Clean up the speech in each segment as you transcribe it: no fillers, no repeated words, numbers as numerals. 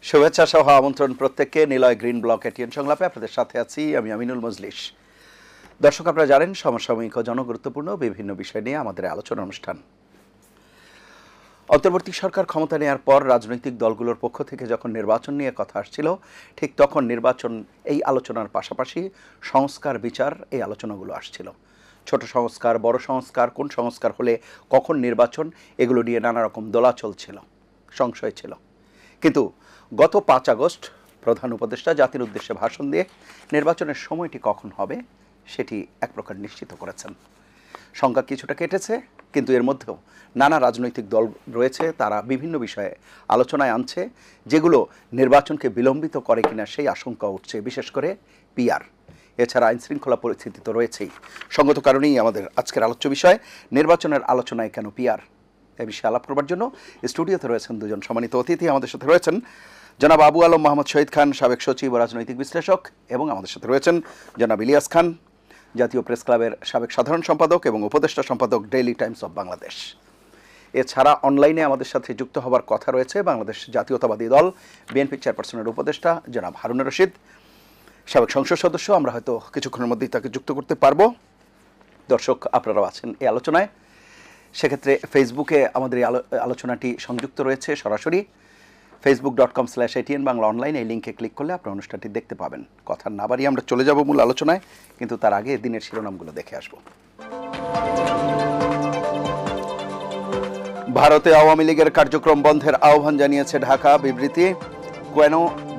শুভেচ্ছা সহ আমন্ত্রণ প্রত্যেককে নিলয় গ্রিন ব্লক এটিএন সংলাপে আপনাদের সাথে আছি আমি আমিনুল মজলিস। দর্শক, আপনারা জানেন সমসাময়িক ও জনগুরুত্বপূর্ণ বিভিন্ন বিষয় নিয়ে আমাদের আলোচনা অনুষ্ঠান। অন্তর্বর্তী সরকার ক্ষমতা নেওয়ার পর রাজনৈতিক দলগুলোর পক্ষ থেকে যখন নির্বাচন নিয়ে কথা আসছিল, ঠিক তখন নির্বাচন এই আলোচনার পাশাপাশি সংস্কার বিচার এই আলোচনাগুলো আসছিল। ছোট সংস্কার, বড় সংস্কার, কোন সংস্কার হলে কখন নির্বাচন, এগুলো নিয়ে নানা রকম দোলাচল ছিল, সংশয় ছিল। কিন্তু গত 5 আগস্ট প্রধান উপদেষ্টা জাতির উদ্দেশ্যে ভাষণ দিয়ে নির্বাচনের সময়টি কখন হবে সেটি এক প্রকার নিশ্চিত করেছেন। সংখ্যা কিছুটা কেটেছে, কিন্তু এর মধ্যেও নানা রাজনৈতিক দল রয়েছে, তারা বিভিন্ন বিষয়ে আলোচনায় আনছে যেগুলো নির্বাচনকে বিলম্বিত করে কিনা সেই আশঙ্কা উঠছে, বিশেষ করে পিআর। এছাড়া আইনশৃঙ্খলা পরিস্থিতি তো রয়েছেই। সঙ্গত কারণেই আমাদের আজকের আলোচ্য বিষয় নির্বাচনের আলোচনায় কেন পিআর। এ বিষয়ে আলাপ করবার জন্য স্টুডিওতে রয়েছেন দুজন সম্মানিত অতিথি। আমাদের সাথে রয়েছেন জনাব আবু আলম মোহাম্মদ শহীদ খান, সাবেক সচিব ও রাজনৈতিক বিশ্লেষক, এবং আমাদের সাথে রয়েছেন জনাব ইলিয়াস খান, জাতীয় প্রেস ক্লাবের সাবেক সাধারণ সম্পাদক এবং উপদেষ্টা সম্পাদক, ডেইলি টাইমস অব বাংলাদেশ। এছাড়া অনলাইনে আমাদের সাথে যুক্ত হবার কথা রয়েছে বাংলাদেশ জাতীয়তাবাদী দল বিএনপি চেয়ারপারসনের উপদেষ্টা জনাব হারুন রশিদ, সাবেক সংসদ সদস্য। আমরা হয়তো কিছুক্ষণের মধ্যেই তাকে যুক্ত করতে পারবো। দর্শক, আপনারাও আছেন এই আলোচনায়। সেক্ষেত্রে ফেসবুকে আমাদের এই আলোচনাটি সংযুক্ত রয়েছে সরাসরি facebook.com/ATN বাংলা অনলাইন। এই লিঙ্কে ক্লিক করলে আপনার অনুষ্ঠানটি দেখতে পাবেন। কথা না বাড়িয়ে আমরা চলে যাব মূল আলোচনায়, কিন্তু তার আগে দিনের শিরোনামগুলো দেখে আসব। ভারতে আওয়ামী লীগের কার্যক্রম বন্ধের আহ্বান জানিয়েছে ঢাকা। বিবৃতি, কেন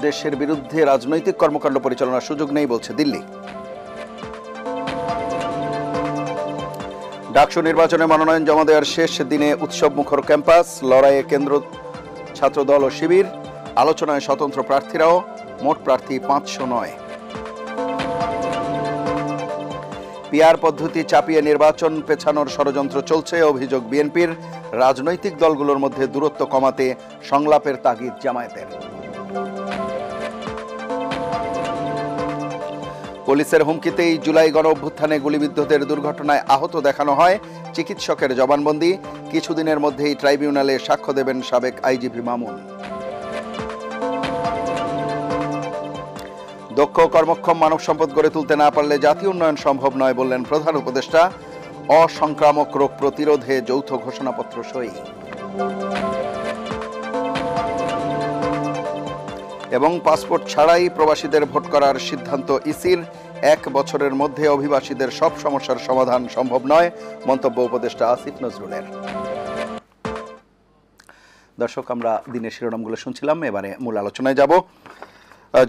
দেশের বিরুদ্ধে রাজনৈতিক কর্মকাণ্ড পরিচালনার সুযোগ নেই বলছে দিল্লি। ডাকসু নির্বাচনে মনোনয়ন জমা দেওয়ার শেষ দিনে উৎসব মুখর ক্যাম্পাস, লড়াইয়ে কেন্দ্র ছাত্রদল ও শিবির, আলোচনায় স্বতন্ত্র প্রার্থীরাও, মোট প্রার্থী 509। পিআর পদ্ধতি চাপিয়ে নির্বাচন পেছানোর ষড়যন্ত্র চলছে, অভিযোগ বিএনপির। রাজনৈতিক দলগুলোর মধ্যে দূরত্ব কমাতে সংলাপের তাগিদ জামায়াতের। পুলিশের হুমকিতেই জুলাই গণ অভ্যুত্থানে গুলিবিদ্ধদের দুর্ঘটনায় আহত দেখানো হয়, চিকিৎসকের জবানবন্দি। কিছুদিনের মধ্যেই ট্রাইব্যুনালে সাক্ষ্য দেবেন সাবেক আইজিপি মামুন। দক্ষ কর্মক্ষম মানব সম্পদ গড়ে তুলতে না পারলে জাতীয় উন্নয়ন সম্ভব নয় বললেন প্রধান উপদেষ্টা। অসংক্রামক রোগ প্রতিরোধে যৌথ ঘোষণাপত্র সই। এবং পাসপোর্ট ছাড়াই প্রবাসীদের ভোট করার সিদ্ধান্ত ইসির। 1 বছরের মধ্যে অভিবাসীদের সব সমস্যার সমাধান সম্ভব নয়, মন্তব্য উপদেষ্টা আসিফ নজরুলের। দর্শক, আমরা দিনের শিরোনামগুলো শুনছিলাম, এবারে মূল আলোচনায় যাব।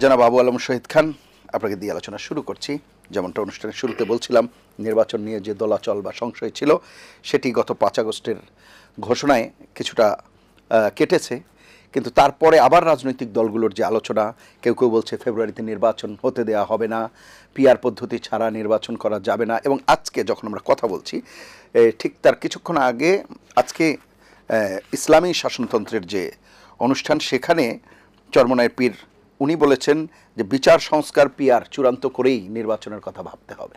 জনাব আবু আলম শহীদ খান, আপনাকে দিয়ে আলোচনা শুরু করছি। যেমনটা অনুষ্ঠানের শুরুতে বলছিলাম, নির্বাচন নিয়ে যে দোলাচল বা সংশয় ছিল সেটি গত 5 আগস্টের ঘোষণায় কিছুটা কেটেছে, কিন্তু তারপরে আবার রাজনৈতিক দলগুলোর যে আলোচনা, কেউ কেউ বলছে ফেব্রুয়ারিতে নির্বাচন হতে দেয়া হবে না, পিআর পদ্ধতি ছাড়া নির্বাচন করা যাবে না। এবং আজকে যখন আমরা কথা বলছি, ঠিক তার কিছুক্ষণ আগে আজকে ইসলামী শাসনতন্ত্রের যে অনুষ্ঠান, সেখানে চরমনায়ের পীর উনি বলেছেন যে বিচার সংস্কার পিআর চূড়ান্ত করেই নির্বাচনের কথা ভাবতে হবে।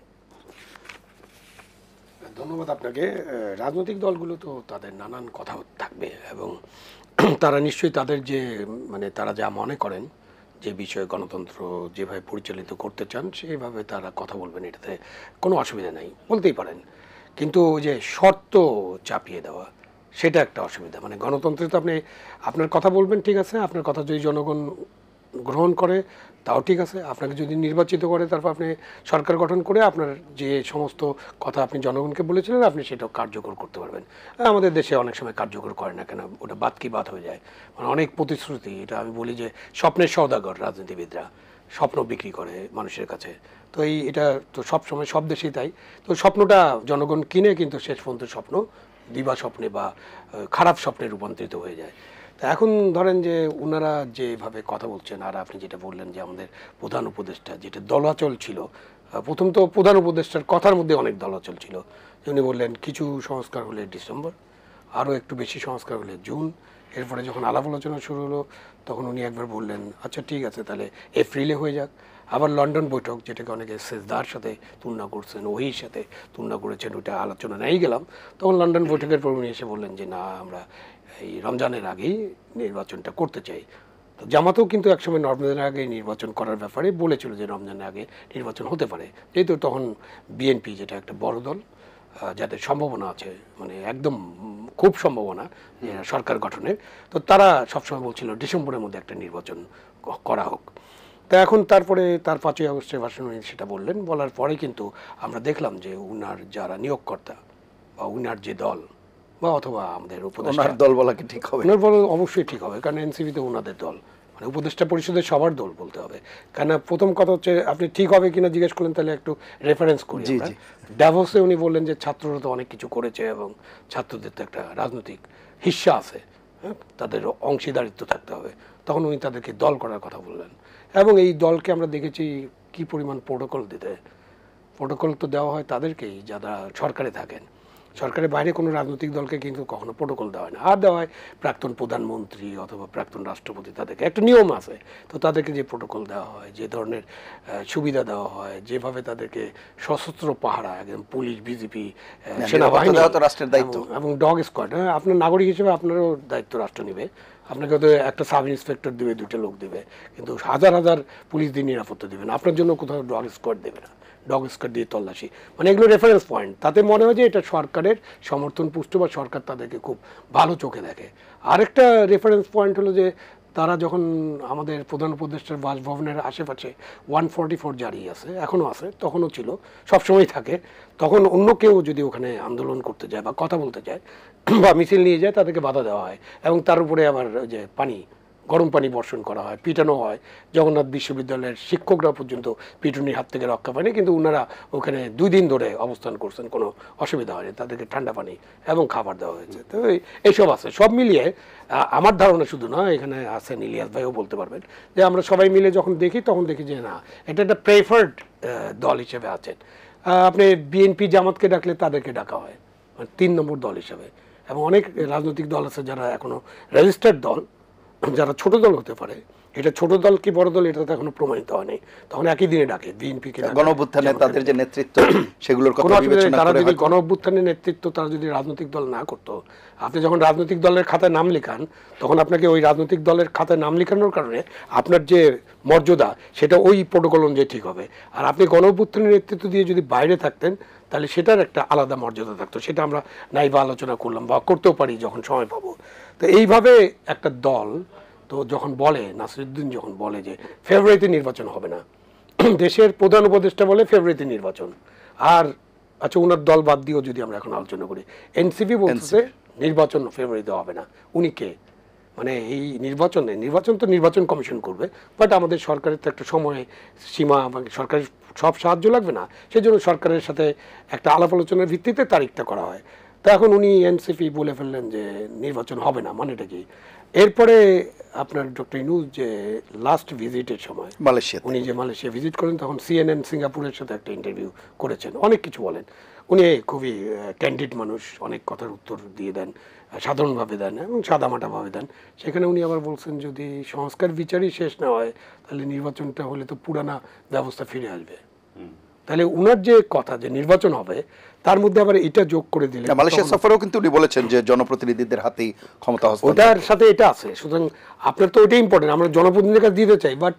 ধন্যবাদ আপনাকে। রাজনৈতিক দলগুলো তো তাদের নানান কথা থাকবে এবং তারা নিশ্চয়ই তাদের যে তারা যা মনে করেন যে বিষয়ে গণতন্ত্র যেভাবে পরিচালিত করতে চান সেইভাবে তারা কথা বলবেন, এটাতে কোনো অসুবিধা নেই, বলতেই পারেন। কিন্তু যে শর্ত চাপিয়ে দেওয়া, সেটা একটা অসুবিধা। গণতন্ত্রে তো আপনি আপনার কথা বলবেন, ঠিক আছে, আপনার কথা যদি জনগণ গ্রহণ করে তাও ঠিক আছে। আপনাকে যদি নির্বাচিত করে তারপর আপনি সরকার গঠন করে আপনার যে সমস্ত কথা আপনি জনগণকে বলেছিলেন আপনি সেটাও কার্যকর করতে পারবেন। আমাদের দেশে অনেক সময় কার্যকর করে না কেন, ওটা বাদ কি বাদ হয়ে যায়। অনেক প্রতিশ্রুতি, এটা আমি বলি যে স্বপ্নের সওদাগর রাজনীতিবিদরা, স্বপ্ন বিক্রি করে মানুষের কাছে। তো এটা তো সবসময় সব দেশেই তাই। তো স্বপ্নটা জনগণ কিনে, কিন্তু শেষ পর্যন্ত স্বপ্ন দিবা স্বপ্নে বা খারাপ স্বপ্নে রূপান্তরিত হয়ে যায়। তা এখন ধরেন যে ওনারা যেভাবে কথা বলছেন, আর আপনি যেটা বললেন যে আমাদের প্রধান উপদেষ্টা যেটা দলাচল ছিল, প্রথম তো প্রধান উপদেষ্টার কথার মধ্যে অনেক দলাচল ছিল। উনি বললেন কিছু সংস্কার হলে ডিসেম্বর, আরও একটু বেশি সংস্কার হলে জুন। এরপরে যখন আলাপ আলোচনা শুরু হলো তখন উনি একবার বললেন আচ্ছা ঠিক আছে তাহলে এপ্রিলে হয়ে যাক। আবার লন্ডন বৈঠক, যেটাকে অনেকে সেজদার সাথে তুলনা করছেন, ওহির সাথে তুলনা করেছেন, ওইটা আলোচনা নেই গেলাম। তখন লন্ডন বৈঠকের পর উনি এসে বললেন যে না, আমরা এই রমজানের আগেই নির্বাচনটা করতে চাই। তো জামাতও কিন্তু একসময় রমজানের আগে নির্বাচন করার ব্যাপারে বলেছিল যে রমজানের আগে নির্বাচন হতে পারে, যেহেতু তখন বিএনপি যেটা একটা বড় দল, যাদের সম্ভাবনা আছে, মানে একদম খুব সম্ভাবনা সরকার গঠনের, তো তারা সবসময় বলছিল ডিসেম্বরের মধ্যে একটা নির্বাচন করা হোক। তা এখন তারপরে তার 5ই আগস্টের ভাষণ উনি সেটা বললেন, বলার পরে কিন্তু আমরা দেখলাম যে উনার যারা নিয়োগকর্তা বা উনার যে দল বা অথবা আমাদের উপদেষ্টা, দল বলা কি ঠিক হবে? ওনার বলা অবশ্যই ঠিক হবে, কারণ এনসিপি তো ওনাদের দল, মানে উপদেষ্টা পরিষদের সবার দল বলতে হবে। কেন প্রথম কথা হচ্ছে, আপনি ঠিক হবে কিনা জিজ্ঞেস করলেন, তাহলে একটু রেফারেন্স করি। ড্যাভোসে উনি বললেন যে ছাত্ররা তো অনেক কিছু করেছে এবং ছাত্রদের তো একটা রাজনৈতিক হিস্সা আছে, হ্যাঁ, তাদের অংশীদারিত্ব থাকতে হবে। তখন উনি তাদেরকে দল করার কথা বললেন, এবং এই দলকে আমরা দেখেছি কি পরিমাণ প্রোটোকল দিতে। প্রোটোকল তো দেওয়া হয় তাদেরকেই যারা সরকারে থাকেন, সরকারের বাইরে কোনো রাজনৈতিক দলকে কিন্তু কখনো প্রোটোকল দেওয়া হয় না। আর দেওয়া হয় প্রাক্তন প্রধানমন্ত্রী অথবা প্রাক্তন রাষ্ট্রপতি, তাদেরকে একটা নিয়ম আছে, তো তাদেরকে যে প্রোটোকল দেওয়া হয়, যে ধরনের সুবিধা দেওয়া হয়, যেভাবে তাদেরকে সশস্ত্র পাহারা, একদম পুলিশ, বিজেপি, সেনাবাহিনী, রাষ্ট্রের দায়িত্ব এবং ডগ স্কোয়াড, হ্যাঁ, আপনার নাগরিক হিসেবে আপনারও দায়িত্ব রাষ্ট্র নেবে। আপনাকে তো একটা সাব ইন্সপেক্টর দেবে, 2টা লোক দেবে, কিন্তু হাজার হাজার পুলিশ দিয়ে নিরাপত্তা দেবে না, আপনার জন্য কোথাও ডগ স্কোয়াড দেবে না, ডগ স্কোয়াড দিয়ে তল্লাশি। মানে এগুলো রেফারেন্স পয়েন্ট, তাতে মনে হয় যে এটা সরকারের সমর্থন পুষ্ট বা সরকার তাদেরকে খুব ভালো চোখে দেখে। আরেকটা রেফারেন্স পয়েন্ট হলো যে তারা যখন আমাদের প্রধান উপদেষ্টার বাসভবনের আশেপাশে 144 জারি আছে, এখনও আছে, তখনও ছিল, সবসময় থাকে, তখন অন্য কেউ যদি ওখানে আন্দোলন করতে যায় বা কথা বলতে যায় বা মিছিল নিয়ে যায়, তাদেরকে বাধা দেওয়া হয়, এবং তার উপরে আবার যে গরম পানি বর্ষণ করা হয়, পিটানো হয়। জগন্নাথ বিশ্ববিদ্যালয়ের শিক্ষকরা পর্যন্ত পিটুনির হাত থেকে রক্ষা পায়নি, কিন্তু ওনারা ওখানে 2 দিন ধরে অবস্থান করছেন, কোনো অসুবিধা হয়নি, তাদেরকে ঠান্ডা পানি এবং খাবার দেওয়া হয়েছে। তো এইসব আছে, সব মিলিয়ে আমার ধারণা শুধু না, এখানে আছেন ইলিয়াস ভাইও বলতে পারবেন, যে আমরা সবাই মিলে যখন দেখি তখন দেখি যে না, এটা একটা প্রেফার্ড দল হিসেবে আছেন। আপনি বিএনপি জামাতকে ডাকলে তাদেরকে ডাকা হয়, মানে 3 নম্বর দল হিসেবে। এবং অনেক রাজনৈতিক দল আছে যারা এখনো রেজিস্টার্ড দল, যারা ছোট দল হতে পারে, এটা ছোট দল কি বড় দল এটা তো এখনো প্রমাণিত হয়নি, তখন একই দিনে ডাকে বিএনপিকে। গণঅভ্যুত্থানে তাদের যে নেতৃত্ব, সেগুলোর কথা বিবেচনা তারা করে যদি গণঅভ্যুত্থানের নেতৃত্ব তারা যদি রাজনৈতিক দল না করতো, আপনি যখন রাজনৈতিক দলের খাতায় নাম লেখান, তখন আপনাকে ওই রাজনৈতিক দলের খাতায় নাম লেখানোর কারণে আপনার যে মর্যাদা, সেটা ওই প্রোটোকল অনুযায়ী ঠিক হবে। আর আপনি গণঅভ্যুত্থানের নেতৃত্ব দিয়ে যদি বাইরে থাকতেন, তাহলে সেটার একটা আলাদা মর্যাদা থাকতো। সেটা আমরা নাইবা আলোচনা করলাম বা করতেও পারি যখন সময় পাবো। তো এইভাবে একটা দল তো যখন বলে, নাসিরুদ্দিন যখন বলে যে ফেব্রুয়ারিতে নির্বাচন হবে না, দেশের প্রধান উপদেষ্টা বলে ফেব্রুয়ারিতে নির্বাচন, আর আচ্ছা ওনার দল বাদ দিয়েও যদি আমরা এখন আলোচনা করি, এনসিপি বলছে নির্বাচন ফেব্রুয়ারিতে হবে না, উনি কে? মানে এই নির্বাচন তো নির্বাচন কমিশন করবে, বাট আমাদের সরকারের তো একটা সময় সীমা, সরকারের সব সাহায্য লাগবে না, সেজন্য সরকারের সাথে একটা আলাপ আলোচনার ভিত্তিতে তারিখটা করা হয়। তো এখন উনি এনসিপি বলে ফেললেন যে নির্বাচন হবে না, মানেটা কি? এরপরে আপনার ডক্টর ইউনূস যে লাস্ট ভিজিটের সময় মালয়েশিয়া, উনি যে মালয়েশিয়া ভিজিট করেন, তখন সিএনএন সিঙ্গাপুরের সাথে একটা ইন্টারভিউ করেছেন, অনেক কিছু বলেন উনি, খুবই ক্যান্ডিড মানুষ, অনেক কথার উত্তর দিয়ে দেন, সাধারণভাবে দেন এবং সাদামাটাভাবে দেন। সেখানে উনি আবার বলছেন যদি সংস্কার বিচারই শেষ না হয়, তাহলে নির্বাচনটা হলে তো পুরানা ব্যবস্থা ফিরে আসবে। তাহলে উনার যে কথা যে নির্বাচন হবে, তার মধ্যে আবার এটা যোগ করে দিলেন। মালয়েশিয়া সফরেও কিন্তু উনি বলেছেন যে জনপ্রতিনিধিদের হাতেই ক্ষমতা হস্তান্তর, ওটার সাথে এটা আছে। সুতরাং আপনার তো ওইটাই ইম্পর্টেন্ট, আমরা জনপ্রতিনিধিদের কাছে দিতে চাই, বাট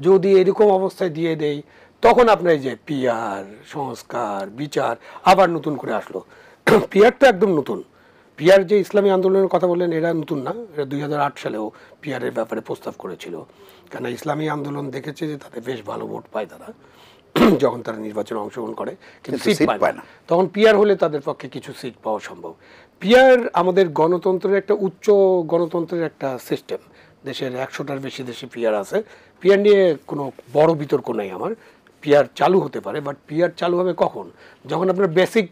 যদি এরকম অবস্থায় দিয়ে দেই, তখন আপনার এই যে পিআর, সংস্কার, বিচার আবার নতুন করে আসলো। পিআর তো একদম নতুন, পিআর যে ইসলামী আন্দোলনের কথা বললেন, এটা নতুন না, এটা 2008 সালেও পিআরের ব্যাপারে প্রস্তাব করেছিল। কেন ইসলামী আন্দোলন দেখেছে যে তাদের বেশ ভালো ভোট পায় তারা যখন তারা নির্বাচনে অংশগ্রহণ করে, কিন্তু সিট পায় না, তখন পিআর হলে তাদের পক্ষে কিছু সিট পাওয়া সম্ভব। পিআর আমাদের গণতন্ত্রের একটা উচ্চ গণতন্ত্রের একটা সিস্টেম, দেশের 100টার বেশি দেশে পিআর আছে। পিআর নিয়ে কোনো বড় বিতর্ক নাই আমার, পিআর চালু হতে পারে, বাট পিআর চালু হবে কখন? যখন আপনার বেসিক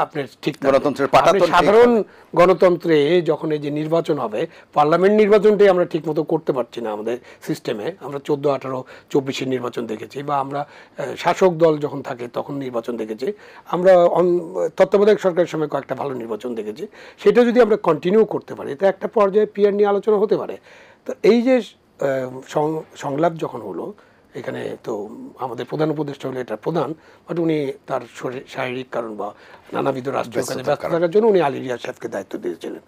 আপনার ঠিক গণতন্ত্রের সাধারণ গণতন্ত্রে যখন এই যে নির্বাচন হবে, পার্লামেন্ট নির্বাচনটাই আমরা ঠিক মতো করতে পারছি না আমাদের সিস্টেমে। আমরা 14, 18, 24-এর নির্বাচন দেখেছি, বা আমরা শাসক দল যখন থাকে তখন নির্বাচন দেখেছি, আমরা তত্ত্বাবধায়ক সরকারের সময় কয়েকটা ভালো নির্বাচন দেখেছি। সেটা যদি আমরা কন্টিনিউ করতে পারি, তো একটা পর্যায়ে পিআর নিয়ে আলোচনা হতে পারে। তো এই যে সংলাপ যখন হলো, এখানে তো আমাদের প্রধান উপদেষ্টা হলে এটা প্রধান, বাট উনি তার শারীরিক কারণ বা নানাবিধ রাষ্ট্রীয় কাজে ব্যস্ত থাকার জন্য উনি আলী রিয়াজ সাহেবকে দায়িত্ব দিয়েছিলেন।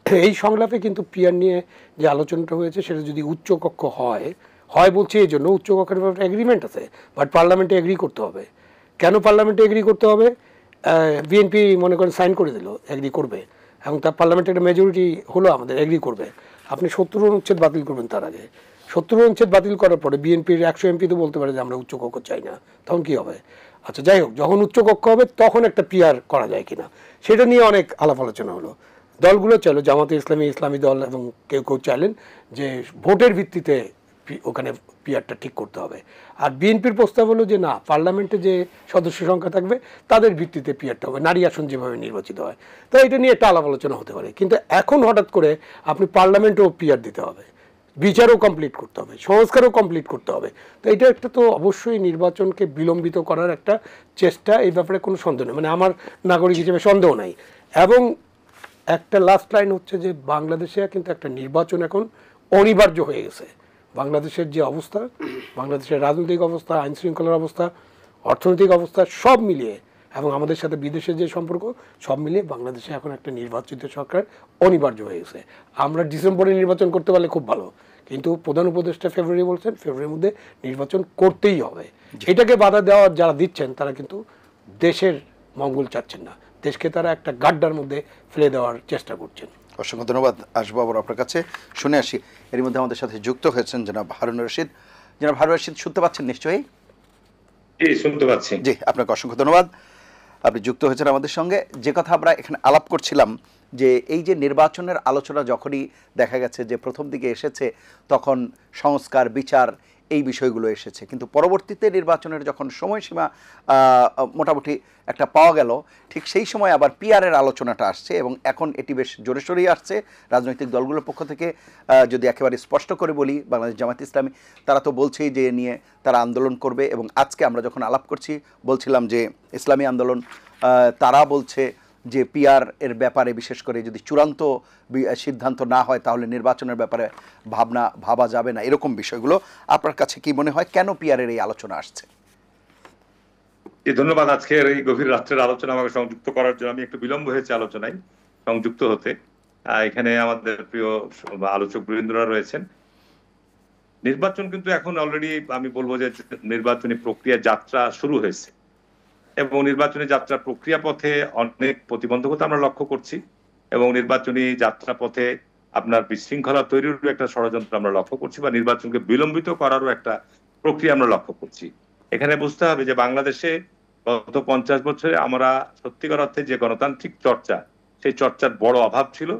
এই সংলাপে কিন্তু পিয়ার নিয়ে যে আলোচনাটা হয়েছে সেটা যদি উচ্চকক্ষ হয় বলছে এই জন্য উচ্চকক্ষের ব্যাপারে এগ্রিমেন্ট আছে, বাট পার্লামেন্টে এগ্রি করতে হবে। কেন পার্লামেন্টে এগ্রি করতে হবে? বিএনপি মনে করেন সাইন করে দিল এগ্রি করবে, এবং তার পার্লামেন্টে একটা মেজরিটি হলো আমাদের এগ্রি করবে। আপনি 70 অনুচ্ছেদ বাতিল করবেন তার আগে। 70 অনুচ্ছেদ বাতিল করার পরে বিএনপির 100 এমপি তো বলতে পারে যে আমরা উচ্চকক্ষ চাই না, তখন কি হবে? আচ্ছা যাই হোক, যখন উচ্চকক্ষ হবে তখন একটা পিআর করা যায় কিনা সেটা নিয়ে অনেক আলাপ আলোচনা হলো। দলগুলো চাইলো, জামাতে ইসলামী, ইসলামী দল এবং কেউ কেউ চাইলেন যে ভোটের ভিত্তিতে ওখানে পিআরটা ঠিক করতে হবে। আর বিএনপির প্রস্তাব হলো যে না, পার্লামেন্টে যে সদস্য সংখ্যা থাকবে তাদের ভিত্তিতে পিআরটা হবে, নারী আসন যেভাবে নির্বাচিত হয়। তো এটা নিয়ে একটা আলাপ আলোচনা হতে পারে, কিন্তু এখন হঠাৎ করে আপনি পার্লামেন্টেও পিআর দিতে হবে, বিচারও কমপ্লিট করতে হবে, সংস্কারও কমপ্লিট করতে হবে। তো এটা একটা তো অবশ্যই নির্বাচনকে বিলম্বিত করার একটা চেষ্টা, এই ব্যাপারে কোনো সন্দেহ নেই, মানে আমার নাগরিক হিসেবে সন্দেহ নাই। এবং একটা লাস্ট লাইন হচ্ছে যে বাংলাদেশে কিন্তু একটা নির্বাচন এখন অনিবার্য হয়ে গেছে। বাংলাদেশের যে অবস্থা, বাংলাদেশের রাজনৈতিক অবস্থা, আইন শৃঙ্খলার অবস্থা, অর্থনৈতিক অবস্থা সব মিলিয়ে, এবং আমাদের সাথে বিদেশের যে সম্পর্ক সব মিলিয়ে বাংলাদেশে এখন একটা নির্বাচিত সরকার অনিবার্য হয়ে গেছে। আমরা ডিসেম্বরে নির্বাচন করতে পারলে খুব ভালো, কিন্তু প্রধান উপদেষ্টা ফেব্রুয়ারি বলছেন, ফেব্রুয়ারির মধ্যে নির্বাচন করতেই হবে। এটাকে বাধা দেওয়া যারা দিচ্ছেন তারা কিন্তু দেশের মঙ্গল চাচ্ছেন না, দেশকে তারা একটা গাড্ডার মধ্যে ফেলে দেওয়ার চেষ্টা করছেন। অসংখ্য ধন্যবাদ। আসবো আবার আপনার কাছে, শুনে আসি। এর মধ্যে আমাদের সাথে যুক্ত হয়েছেন জনাব হারুন রশিদ। জনাব হারুন রশিদ, শুনতে পাচ্ছেন নিশ্চয়ই? শুনতে পাচ্ছি। জি, আপনাকে অসংখ্য ধন্যবাদ, আপনি যুক্ত হয়েছেন আমাদের সঙ্গে। যে কথা আমরা এখানে আলাপ করছিলাম, যে এই যে নির্বাচনের আলোচনা যখনই দেখা গেছে যে প্রথম দিকে এসেছে তখন সংস্কার, বিচার, এই বিষয়গুলো এসেছে, কিন্তু পরবর্তীতে নির্বাচনের যখন সময়সীমা মোটামুটি একটা পাওয়া গেল, ঠিক সেই সময় আবার পিআরের আলোচনাটা আসছে, এবং এখন এটি বেশ জোরে সোরেই আসছে রাজনৈতিক দলগুলোর পক্ষ থেকে। যদি একেবারে স্পষ্ট করে বলি, বাংলাদেশ জামাত ইসলামী তারা তো বলছেই যে নিয়ে তারা আন্দোলন করবে, এবং আজকে আমরা যখন আলাপ করছি বলছিলাম যে ইসলামী আন্দোলন তারা বলছে যে পিআর এর ব্যাপারে বিশেষ করে যদি চূড়ান্ত সিদ্ধান্ত না হয় তাহলে নির্বাচনের ব্যাপারে ভাবা যাবে না, এরকম বিষয়গুলো। আপনার কাছে কি মনে হয় কেন পিআর এর এই আলোচনা আসছে? ধন্যবাদ আজকের এই গভীর রাত্রের আলোচনা আমাকে সংযুক্ত করার জন্য। আমি একটু বিলম্ব হয়েছে আলোচনায় সংযুক্ত হতে। এখানে আমাদের প্রিয় আলোচক বৃন্দরা রয়েছেন। নির্বাচন কিন্তু এখন অলরেডি আমি বলবো যে নির্বাচনী প্রক্রিয়া যাত্রা শুরু হয়েছে, এবং নির্বাচনী যাত্রা প্রক্রিয়া পথে অনেক প্রতিবন্ধকতা আমরা লক্ষ্য করছি, এবং নির্বাচনী যাত্রা পথে আপনার বিশৃঙ্খলা তৈরির একটা ষড়যন্ত্র আমরা লক্ষ্য করছি, বা নির্বাচনকে বিলম্বিত করারও একটা প্রক্রিয়া আমরা লক্ষ্য করছি। এখানে বুঝতে হবে যে বাংলাদেশে গত 50 বছরে আমরা সত্যিকার অর্থে যে গণতান্ত্রিক চর্চা, সেই চর্চার বড় অভাব ছিল।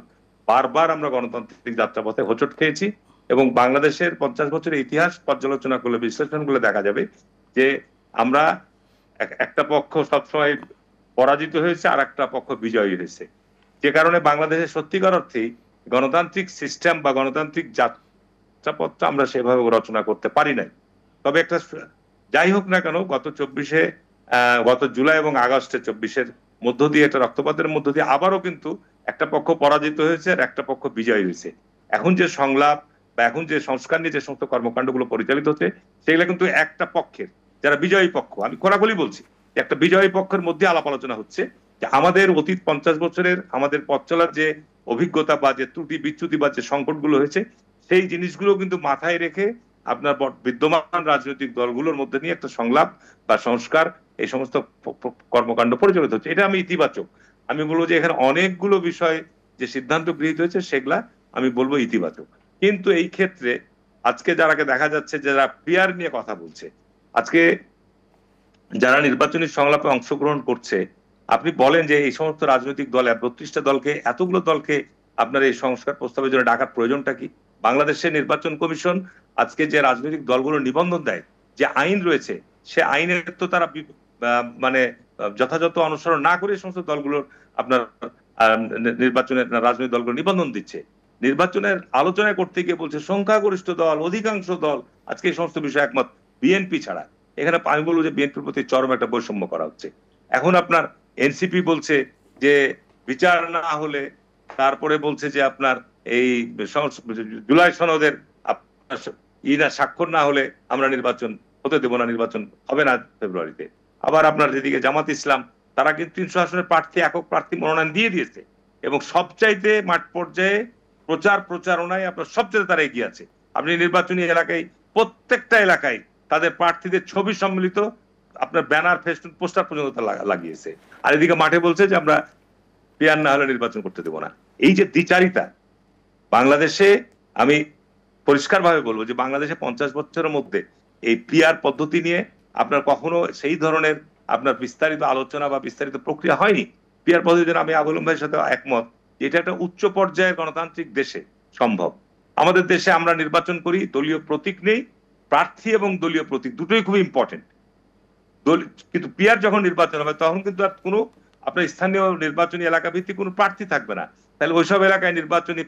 বারবার আমরা গণতান্ত্রিক যাত্রাপথে হোঁচট খেয়েছি, এবং বাংলাদেশের 50 বছরের ইতিহাস পর্যালোচনা করলে, বিশ্লেষণ করলে দেখা যাবে যে আমরা একটা পক্ষ সবসময় পরাজিত হয়েছে আর একটা পক্ষ বিজয়ী হয়েছে, যে কারণে বাংলাদেশের সত্যিকার অর্থেই গণতান্ত্রিক সিস্টেম বা গণতান্ত্রিক যাত্রাপথটা আমরা সেভাবে রচনা করতে পারি নাই। তবে একটা যাই হোক না কেন, গত জুলাই এবং আগস্টে 24-এর মধ্য দিয়ে, একটা রক্তপাতের মধ্য দিয়ে আবারও কিন্তু একটা পক্ষ পরাজিত হয়েছে আর একটা পক্ষ বিজয়ী হয়েছে। এখন যে সংলাপ বা এখন যে সংস্কার নিয়ে যে সমস্ত কর্মকাণ্ডগুলো পরিচালিত হচ্ছে, সেগুলো কিন্তু একটা পক্ষের, যারা বিজয়ী পক্ষ, আমি খোলাখুলি বলছি, একটা বিজয়ী পক্ষের মধ্যে আলাপ আলোচনা হচ্ছে যে আমাদের অতীত 50 বছরের আমাদের পথ চলার যে অভিজ্ঞতা বা যে ত্রুটি বিচ্যুতি বা যে সংকটগুলো হয়েছে, সেই জিনিসগুলো কিন্তু মাথায় রেখে আপনার বিদ্যমান রাজনৈতিক দলগুলোর মধ্যে নিয়ে একটা সংলাপ বা সংস্কার, এই সমস্ত কর্মকাণ্ড পরিচালিত হচ্ছে। এটা আমি ইতিবাচক। আমি বলবো যে এখানে অনেকগুলো বিষয় যে সিদ্ধান্ত গৃহীত হয়েছে সেগুলা আমি বলবো ইতিবাচক। কিন্তু এই ক্ষেত্রে আজকে যারাকে দেখা যাচ্ছে যারা পিআর নিয়ে কথা বলছে, আজকে যারা নির্বাচনী সংলাপে অংশগ্রহণ করছে, আপনি বলেন যে এই সমস্ত রাজনৈতিক দল, 32টা দলকে, এতগুলো দলকে আপনার এই সংস্কার প্রস্তাবের জন্য ডাকার প্রয়োজনটা কি? বাংলাদেশের নির্বাচন কমিশন আজকে যে রাজনৈতিক দলগুলো নিবন্ধন দেয়, যে আইন রয়েছে, সে আইনের তো তারা মানে যথাযথ অনুসরণ না করে সমস্ত দলগুলোর আপনার নির্বাচনের রাজনৈতিক দলগুলো নিবন্ধন দিচ্ছে। নির্বাচনের আলোচনা করতে গিয়ে বলছে সংখ্যাগরিষ্ঠ দল, অধিকাংশ দল আজকে এই সমস্ত বিষয় একমত, বিএনপি ছাড়া। এখানে আমি বলবো যে বিএনপির প্রতি চরম একটা বৈষম্য করা হচ্ছে। এখন আপনার এনসিপি বলছে যে বিচার না হলে, তারপরে বলছে যে আপনার এই জুলাই সনদের স্বাক্ষর না হলে আমরা নির্বাচন হতে দেব না, নির্বাচন হবে না ফেব্রুয়ারিতে। আবার আপনার যেদিকে জামাত ইসলাম, তারা কিন্তু 300 আসনের প্রার্থী, একক প্রার্থী মনোনয়ন দিয়ে দিয়েছে, এবং সবচাইতে মাঠ পর্যায়ে প্রচারণায় আপনার সবচেয়ে তারা এগিয়ে আছে। আপনি নির্বাচনী এলাকায় প্রত্যেকটা এলাকায় তাদের প্রার্থীদের ছবি সম্মিলিত আপনার ব্যানার, ফেস্টুন, পোস্টার পর্যন্ত লাগিয়েছে। আর এদিকে মাঠে বলছে যে আমরা পিয়ার না হলে নির্বাচন করতে দেবো না। এই যে দ্বিচারিতা বাংলাদেশে, আমি পরিষ্কারভাবে বলবো যে বাংলাদেশে 50 বছরের মধ্যে এই পিয়ার পদ্ধতি নিয়ে আপনার কখনো সেই ধরনের আপনার বিস্তারিত আলোচনা বা বিস্তারিত প্রক্রিয়া হয়নি। পিয়ার পদ্ধতির আমি আবুল ভাইয়ের সাথে একমত, এটা একটা উচ্চ পর্যায়ের গণতান্ত্রিক দেশে সম্ভব। আমাদের দেশে আমরা নির্বাচন করি, দলীয় প্রতীক নেই, প্রার্থী এবং দলীয় প্রতীক দুটোই খুব ইম্পর্টেন্ট। কিন্তু পিয়ার যখন নির্বাচন হবে তখন কিন্তু আর কোনো আপনার স্থানীয় নির্বাচনী এলাকা ভিত্তিক কোনো প্রার্থী থাকবে না। তাহলে ওইসব এলাকায় নির্বাচনী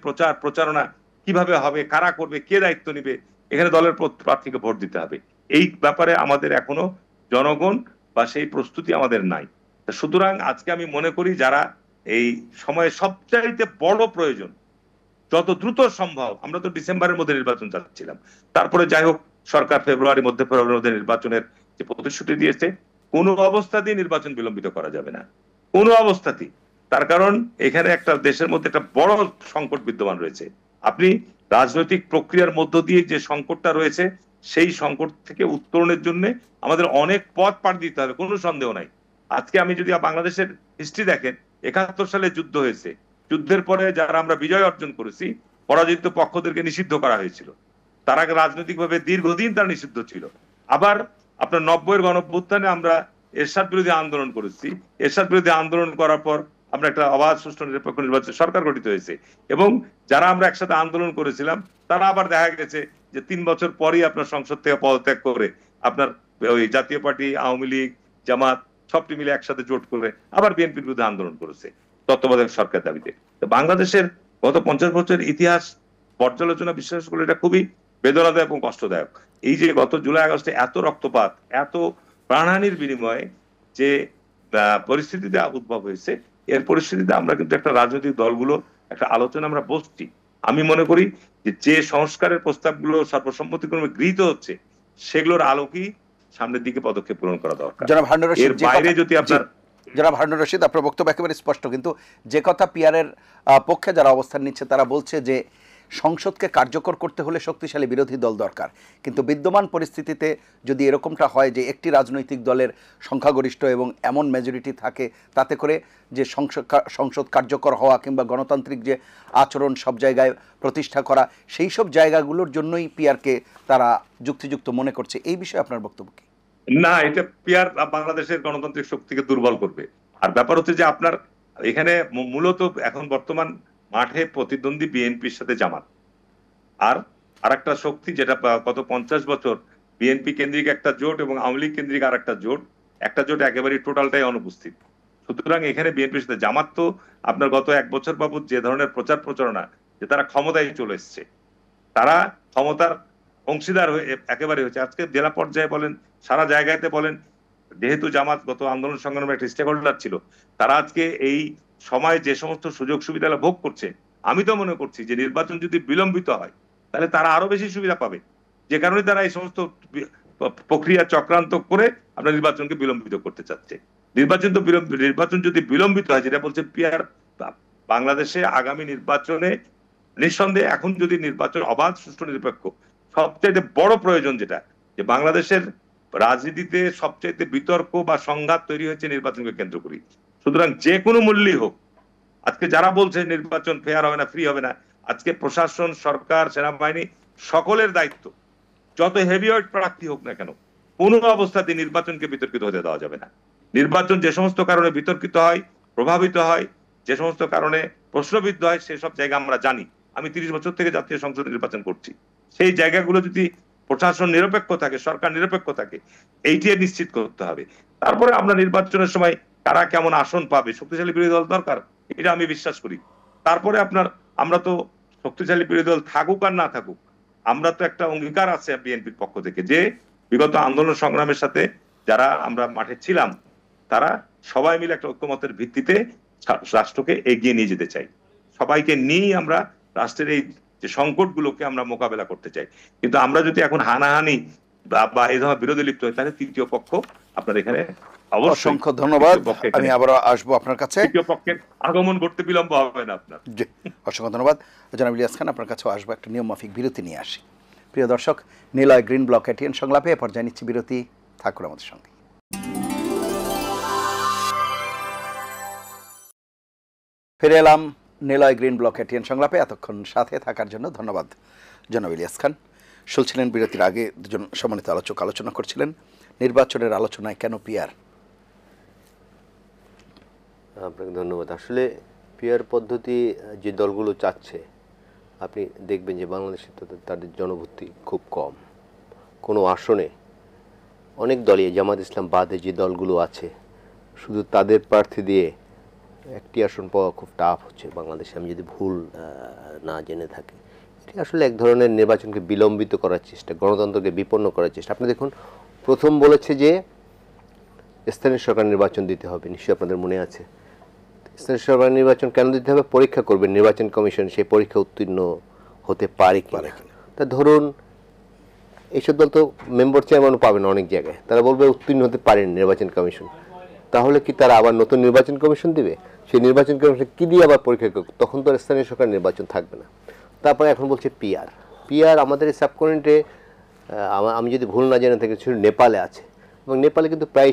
প্রচারণা কিভাবে হবে, কারা করবে, কে দায়িত্ব নিবে, এখানে দলের প্রার্থীকে ভোট দিতে হবে। এই ব্যাপারে আমাদের এখনো জনগণ বা সেই প্রস্তুতি আমাদের নাই। সুতরাং আজকে আমি মনে করি যারা এই সময়ে সবচাইতে বড় প্রয়োজন যত দ্রুত সম্ভব, আমরা তো ডিসেম্বরের মধ্যে নির্বাচন চাচ্ছিলাম, তারপরে যাই হোক সরকার ফেব্রুয়ারির মধ্যে নির্বাচনের যে প্রতিশ্রুতি দিয়েছে, কোনো অবস্থাতেই নির্বাচন বিলম্বিত করা যাবে না, কোনো অবস্থাতেই। তার কারণ এখানে একটা দেশের মধ্যে একটা বড় সংকট বিদ্যমান রয়েছে। আপনি রাজনৈতিক প্রক্রিয়ার মধ্য দিয়ে যে সংকটটা রয়েছে, সেই সংকট থেকে উত্তরণের জন্য আমাদের অনেক পথ পাড়ি দিতে হবে, কোনো সন্দেহ নাই। আজকে আমি যদি বাংলাদেশের হিস্ট্রি দেখেন, 71 সালে যুদ্ধ হয়েছে, যুদ্ধের পরে যারা আমরা বিজয় অর্জন করেছি, পরাজিত পক্ষদেরকে নিষিদ্ধ করা হয়েছিল। তারা রাজনৈতিকভাবে দীর্ঘদিন তারা নিষিদ্ধ ছিল। আবার আপনার 90-এর গণঅভ্যুত্থানে আমরা এরশাদ বিরোধী আন্দোলন করেছি। এরশাদ বিরোধী আন্দোলন করার পর আমরা একটা অবাধ, সুষ্ঠু, নিরপেক্ষ নির্বাচন সরকার গঠিত হয়েছে। এবং যারা আমরা একসাথে আন্দোলন করেছিলাম তারা আবার দেখা গেছে যে 3 বছর পরই আপনার সংসদ থেকে পদত্যাগ করে আপনার ওই জাতীয় পার্টি, আওয়ামী লীগ, জামাত সবটি মিলে একসাথে জোট করে আবার বিএনপির বিরুদ্ধে আন্দোলন করেছে তত্ত্বাবধায়ক সরকার দাবিতে। তো বাংলাদেশের গত 50 বছরের ইতিহাস পর্যালোচনা বিশ্বাস করলে এটা খুবই বেদনাদায়ক এবং কষ্টদায়ক। এই যে গত জুলাই আগস্টে এত রক্তপাত, এত প্রাণহানির বিনিময়ে যে পরিস্থিতিতে উদ্ভব হয়েছে, এর পরিস্থিতিতে আমরা কিন্তু একটা রাজনৈতিক দলগুলো একটা আলোচনা আমরা বসছি। আমি মনে করি যে সংস্কারের প্রস্তাবগুলো সর্বসম্মতিক্রমে গৃহীত হচ্ছে, সেগুলোর আলোকেই সামনের দিকে পদক্ষেপ গ্রহণ করা দরকার। এর বাইরে যদি আপনার জনাব হারুনুর রশিদ, আপনার বক্তব্য একেবারে স্পষ্ট, কিন্তু যে কথা পিয়ারের পক্ষে যারা অবস্থান নিচ্ছে তারা বলছে যে সংসদকে কার্যকর করতে হলে শক্তিশালী বিরোধী দল দরকার। কিন্তু বিদ্যমান পরিস্থিতিতে যদি এরকমটা হয় যে একটি রাজনৈতিক দলের সংখ্যাগরিষ্ঠ এবং এমন মেজরিটি থাকে, তাতে করে যে সংসদ কার্যকর হওয়া কিংবা গণতান্ত্রিক যে আচরণ সব জায়গায় প্রতিষ্ঠা করা, সেই সব জায়গাগুলোর জন্যই পিয়ারকে তারা যুক্তিযুক্ত মনে করছে। এই বিষয়ে আপনার বক্তব্য কি? না, এটা পিয়ার বাংলাদেশের গণতান্ত্রিক শক্তিকে দুর্বল করবে। আর ব্যাপার হচ্ছে যে আপনার এখানে মূলত এখন বর্তমান মাঠে প্রতিদ্বন্দ্বী বিএনপির সাথে জামাত, আর আরেকটা শক্তি যেটা গত 50 বছর বিএনপি কেন্দ্রিক একটা জোট এবং আওয়ামী লীগ কেন্দ্রিক আর একটা জোট একেবারে টোটালটাই অনুপস্থিত। সুতরাং এখানে বিএনপির সাথে জামাত তো আপনার গত 1 বছর বাবদ যে ধরনের প্রচারণা, যে তারা ক্ষমতায় চলে এসছে, তারা ক্ষমতার অংশীদার হয়ে একেবারে হয়েছে। আজকে জেলা পর্যায়ে বলেন, সারা জায়গাতে বলেন, যেহেতু জামাত গত আন্দোলন সংগ্রামের একটা স্টেক হোল্ডার ছিল, তারা আজকে এই সময় যে সমস্ত সুযোগ সুবিধা ভোগ করছে, আমি তো মনে করছি যে নির্বাচন যদি বিলম্বিত হয় তাহলে তারা আরো বেশি সুবিধা পাবে। যে কারণে তারা এই সমস্ত প্রক্রিয়া চক্রান্ত করে আপনার নির্বাচনকে বিলম্বিত করতে চাচ্ছে। নির্বাচন যদি বিলম্বিত হয়, যেটা বলছে পিয়ার, বাংলাদেশে আগামী নির্বাচনে নিঃসন্দেহে এখন যদি নির্বাচন অবাধ, সুষ্ঠু, নিরপেক্ষ, সবচেয়ে বড় প্রয়োজন যেটা, যে বাংলাদেশের রাজনীতিতে সবচেয়ে বিতর্ক বা সংঘাত তৈরি হয়েছে নির্বাচনকে কেন্দ্র করি। সুতরাং যে কোনো মূল্যই হোক, আজকে যারা বলছে নির্বাচন ফেয়ার হবে না, ফ্রি হবে না, আজকে প্রশাসন, সরকার, সেনাবাহিনী সকলের দায়িত্ব, যত হেভিওয়েট প্রার্থী হোক না কেন, কোনো অবস্থাতে নির্বাচনকে বিতর্কিত হতে দেওয়া যাবে না। নির্বাচন যে সমস্ত কারণে বিতর্কিত হয়, প্রভাবিত হয়, যে সমস্ত কারণে প্রশ্নবিদ্ধ হয়, সেসব জায়গা আমরা জানি। আমি 30 বছর থেকে জাতীয় সংসদ নির্বাচন করছি। সেই জায়গাগুলো যদি প্রশাসন নিরপেক্ষ থাকে, সরকার নিরপেক্ষ থাকে, এইটিয়ে নিশ্চিত করতে হবে। তারপরে আমরা নির্বাচনের সময় কারা কেমন আসন পাবে, শক্তিশালী বিরোধী দল দরকার, এটা আমি বিশ্বাস করি। তারপরে আমরা তো শক্তিশালী বিরোধী দল থাকুক আর না থাকুক, আমরা তো একটা অঙ্গীকার আছে বিএনপির পক্ষ থেকে যে বিগত আন্দোলন সংগ্রামের সাথে যারা আমরা মাঠে ছিলাম, তারা সবাই মিলে একটা ঐক্যমতের ভিত্তিতে রাষ্ট্রকে এগিয়ে নিয়ে যেতে চাই। সবাইকে নিয়ে আমরা রাষ্ট্রের এই যে সংকটগুলোকে আমরা মোকাবেলা করতে চাই। কিন্তু আমরা যদি এখন হানাহানি বা এই ধরনের বিরোধী লিপ্ত হয়, তাহলে তৃতীয় পক্ষ আপনার এখানে অবশ্যই অসংখ্য ধন্যবাদ। তৃতীয় পক্ষে আমি এখানে আবারও আসবো আপনার কাছে। তৃতীয় পক্ষের আগমন করতে বিলম্ব হবে না আপনার। জি, অসংখ্য ধন্যবাদ জনাব ইলিয়াস খান। আপনার কাছেও আসবো, একটা নিয়ম মাফিক বিরতি নিয়ে আসি। প্রিয় দর্শক, নিলয় গ্রিন ব্লক এটিএন সংলাপে এ পর্যায়ে নিচ্ছি বিরতি। থাকুন আমাদের সঙ্গে। ফিরে এলাম নিলয় গ্রিন ব্লক এটিএন সংলাপে। এতক্ষণ সাথে থাকার জন্য ধন্যবাদ জনাব ইলিয়াস খান। শুনছিলেন বিরতির আগে দুজন সম্মানিত আলোচক আলোচনা করছিলেন নির্বাচনের আলোচনায় কেন পিআর। আপনাকে ধন্যবাদ। আসলে পিআর পদ্ধতি যে দলগুলো চাচ্ছে, আপনি দেখবেন যে বাংলাদেশে তাদের জনভর্তি খুব কম। কোনো আসনে অনেক দলই, জামাত ইসলাম বাদে যে দলগুলো আছে, শুধু তাদের প্রার্থী দিয়ে একটি আসন পাওয়া খুব টাফ হচ্ছে বাংলাদেশে, আমি যদি ভুল না জেনে থাকি। এটি আসলে এক ধরনের নির্বাচনকে বিলম্বিত করার চেষ্টা, গণতন্ত্রকে বিপন্ন করার চেষ্টা। আপনি দেখুন, প্রথম বলেছে যে স্থানীয় সরকার নির্বাচন দিতে হবে, নিশ্চয়ই আপনাদের মনে আছে। স্থানীয় সরকার নির্বাচন কেন দিতে হবে? পরীক্ষা করবে নির্বাচন কমিশন সেই পরীক্ষা উত্তীর্ণ হতে পারে কিনা। তা ধরুন এইসব দল তো মেম্বার চেয়ারম্যানও পাবে না অনেক জায়গায়, তারা বলবে উত্তীর্ণ হতে পারেন নির্বাচন কমিশন। তাহলে কি তারা আবার নতুন নির্বাচন কমিশন দিবে? সেই নির্বাচন কমিশন কি দিয়ে আবার পরীক্ষা করবে? তখন তো স্থানীয় সরকার নির্বাচন থাকবে না। তারপরে এখন বলছে পিআর। পিআর আমাদের এই সাবকন্টিনেন্টে, আমি যদি ভুল না জেনে থাকি, নেপালে আছে, এবং নেপালে কিন্তু প্রায়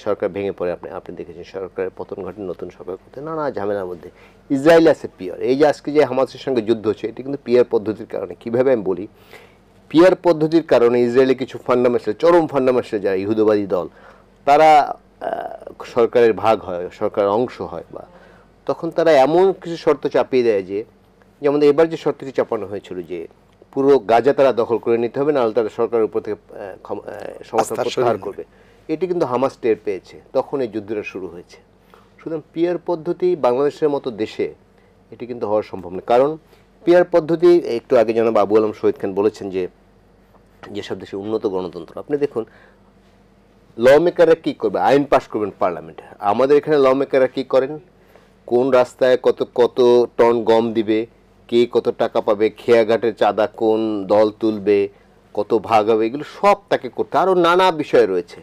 সরকার ভেঙে পড়ে। আপনি দেখেছেন সরকারের পতন ঘটে, নতুন সরকার করতে নানা ঝামেলার মধ্যে। ইসরায়েলে আছে পিআর। এই যে আজকে যে হামাসের সঙ্গে যুদ্ধ হচ্ছে, এটি কিন্তু পিআর পদ্ধতির কারণে। কীভাবে আমি বলি, পিআর পদ্ধতির কারণে ইসরায়েলে কিছু ফান্ডামেন্টাল, চরম ফান্ডামেন্টাল যারা ইহুদিবাদী দল, তারা সরকারের ভাগ হয়, সরকারের অংশ হয়, বা তখন তারা এমন কিছু শর্ত চাপিয়ে দেয় যে, যেমন এবার যে শর্তটি চাপানো হয়েছিল যে পুরো গাজা তারা দখল করে নিতে হবে, নাহলে তারা সরকারের উপর থেকে সমর্থন প্রত্যাহার করবে। এটি কিন্তু হামাস টের পেয়েছে, তখন এই যুদ্ধটা শুরু হয়েছে। সুতরাং পিআর পদ্ধতি বাংলাদেশের মতো দেশে এটি কিন্তু হওয়া সম্ভব নয়। কারণ পিআর পদ্ধতি, একটু আগে জনাব আবু আলম শহীদ খান বলেছেন যে যেসব দেশে উন্নত গণতন্ত্র, আপনি দেখুন ল মেকাররা কী করবে? আইন পাশ করবেন পার্লামেন্টে। আমাদের এখানে ল মেকাররা কী করেন? কোন রাস্তায় কত টন গম দিবে, কে কত টাকা পাবে, খেয়াঘাটের চাঁদা কোন দল তুলবে, কত ভাগ হবে, এগুলো সব তাকে করতে। আরও নানা বিষয় রয়েছে।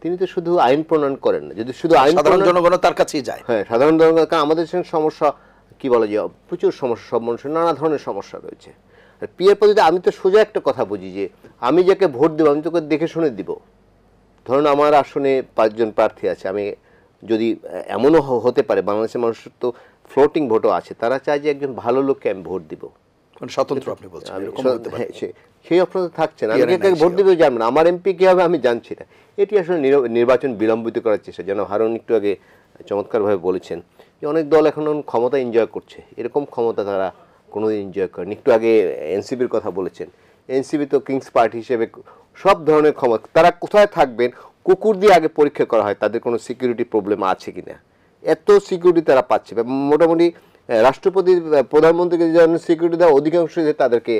তিনি তো শুধু আইন প্রণয়ন করেন না, যদি শুধু আইন, সাধারণ জনগণ তার কাছেই যায়। হ্যাঁ, সাধারণ জনগণ। কারণ আমাদের সঙ্গে সমস্যা কি বলা যায়, প্রচুর সমস্যা, সব মানুষের নানা ধরনের সমস্যা রয়েছে। আর পিআর পদ্ধতি, আমি তো সোজা একটা কথা বুঝি যে আমি যাকে ভোট দেবো, আমি তোকে দেখে শুনে দিব। ধরুন আমার আসনে 5 জন প্রার্থী আছে, আমি যদি এমনও হতে পারে, বাংলাদেশের মানুষের তো ফ্লোটিং ভোটও আছে, তারা চায় যে একজন ভালো লোককে আমি ভোট দিব। স্বতন্ত্র আপনি বলছেন, সেই অপশন থাকছে না। আমি কাকে ভোট দিতেও জানবো না, আমার এমপি কী হবে আমি জানছি না। এটি আসলে নির্বাচন বিলম্বিত করার চেষ্টা। যেন হারুন একটু আগে চমৎকারভাবে বলেছেন যে অনেক দল এখন ক্ষমতা এনজয় করছে, এরকম ক্ষমতা তারা কোনোদিন এনজয় করেনি। একটু আগে এনসিপির কথা বলেছেন, এনসিপি তো কিংস পার্টি হিসেবে সব ধরনের ক্ষমতা, তারা কোথায় থাকবেন কুকুর দিয়ে আগে পরীক্ষা করা হয় তাদের কোনো সিকিউরিটি প্রবলেম আছে কিনা। এত সিকিউরিটি তারা পাচ্ছে, মোটামুটি রাষ্ট্রপতি প্রধানমন্ত্রীকে যে ধরনের সিকিউরিটি দেওয়া, অধিকাংশ তাদেরকে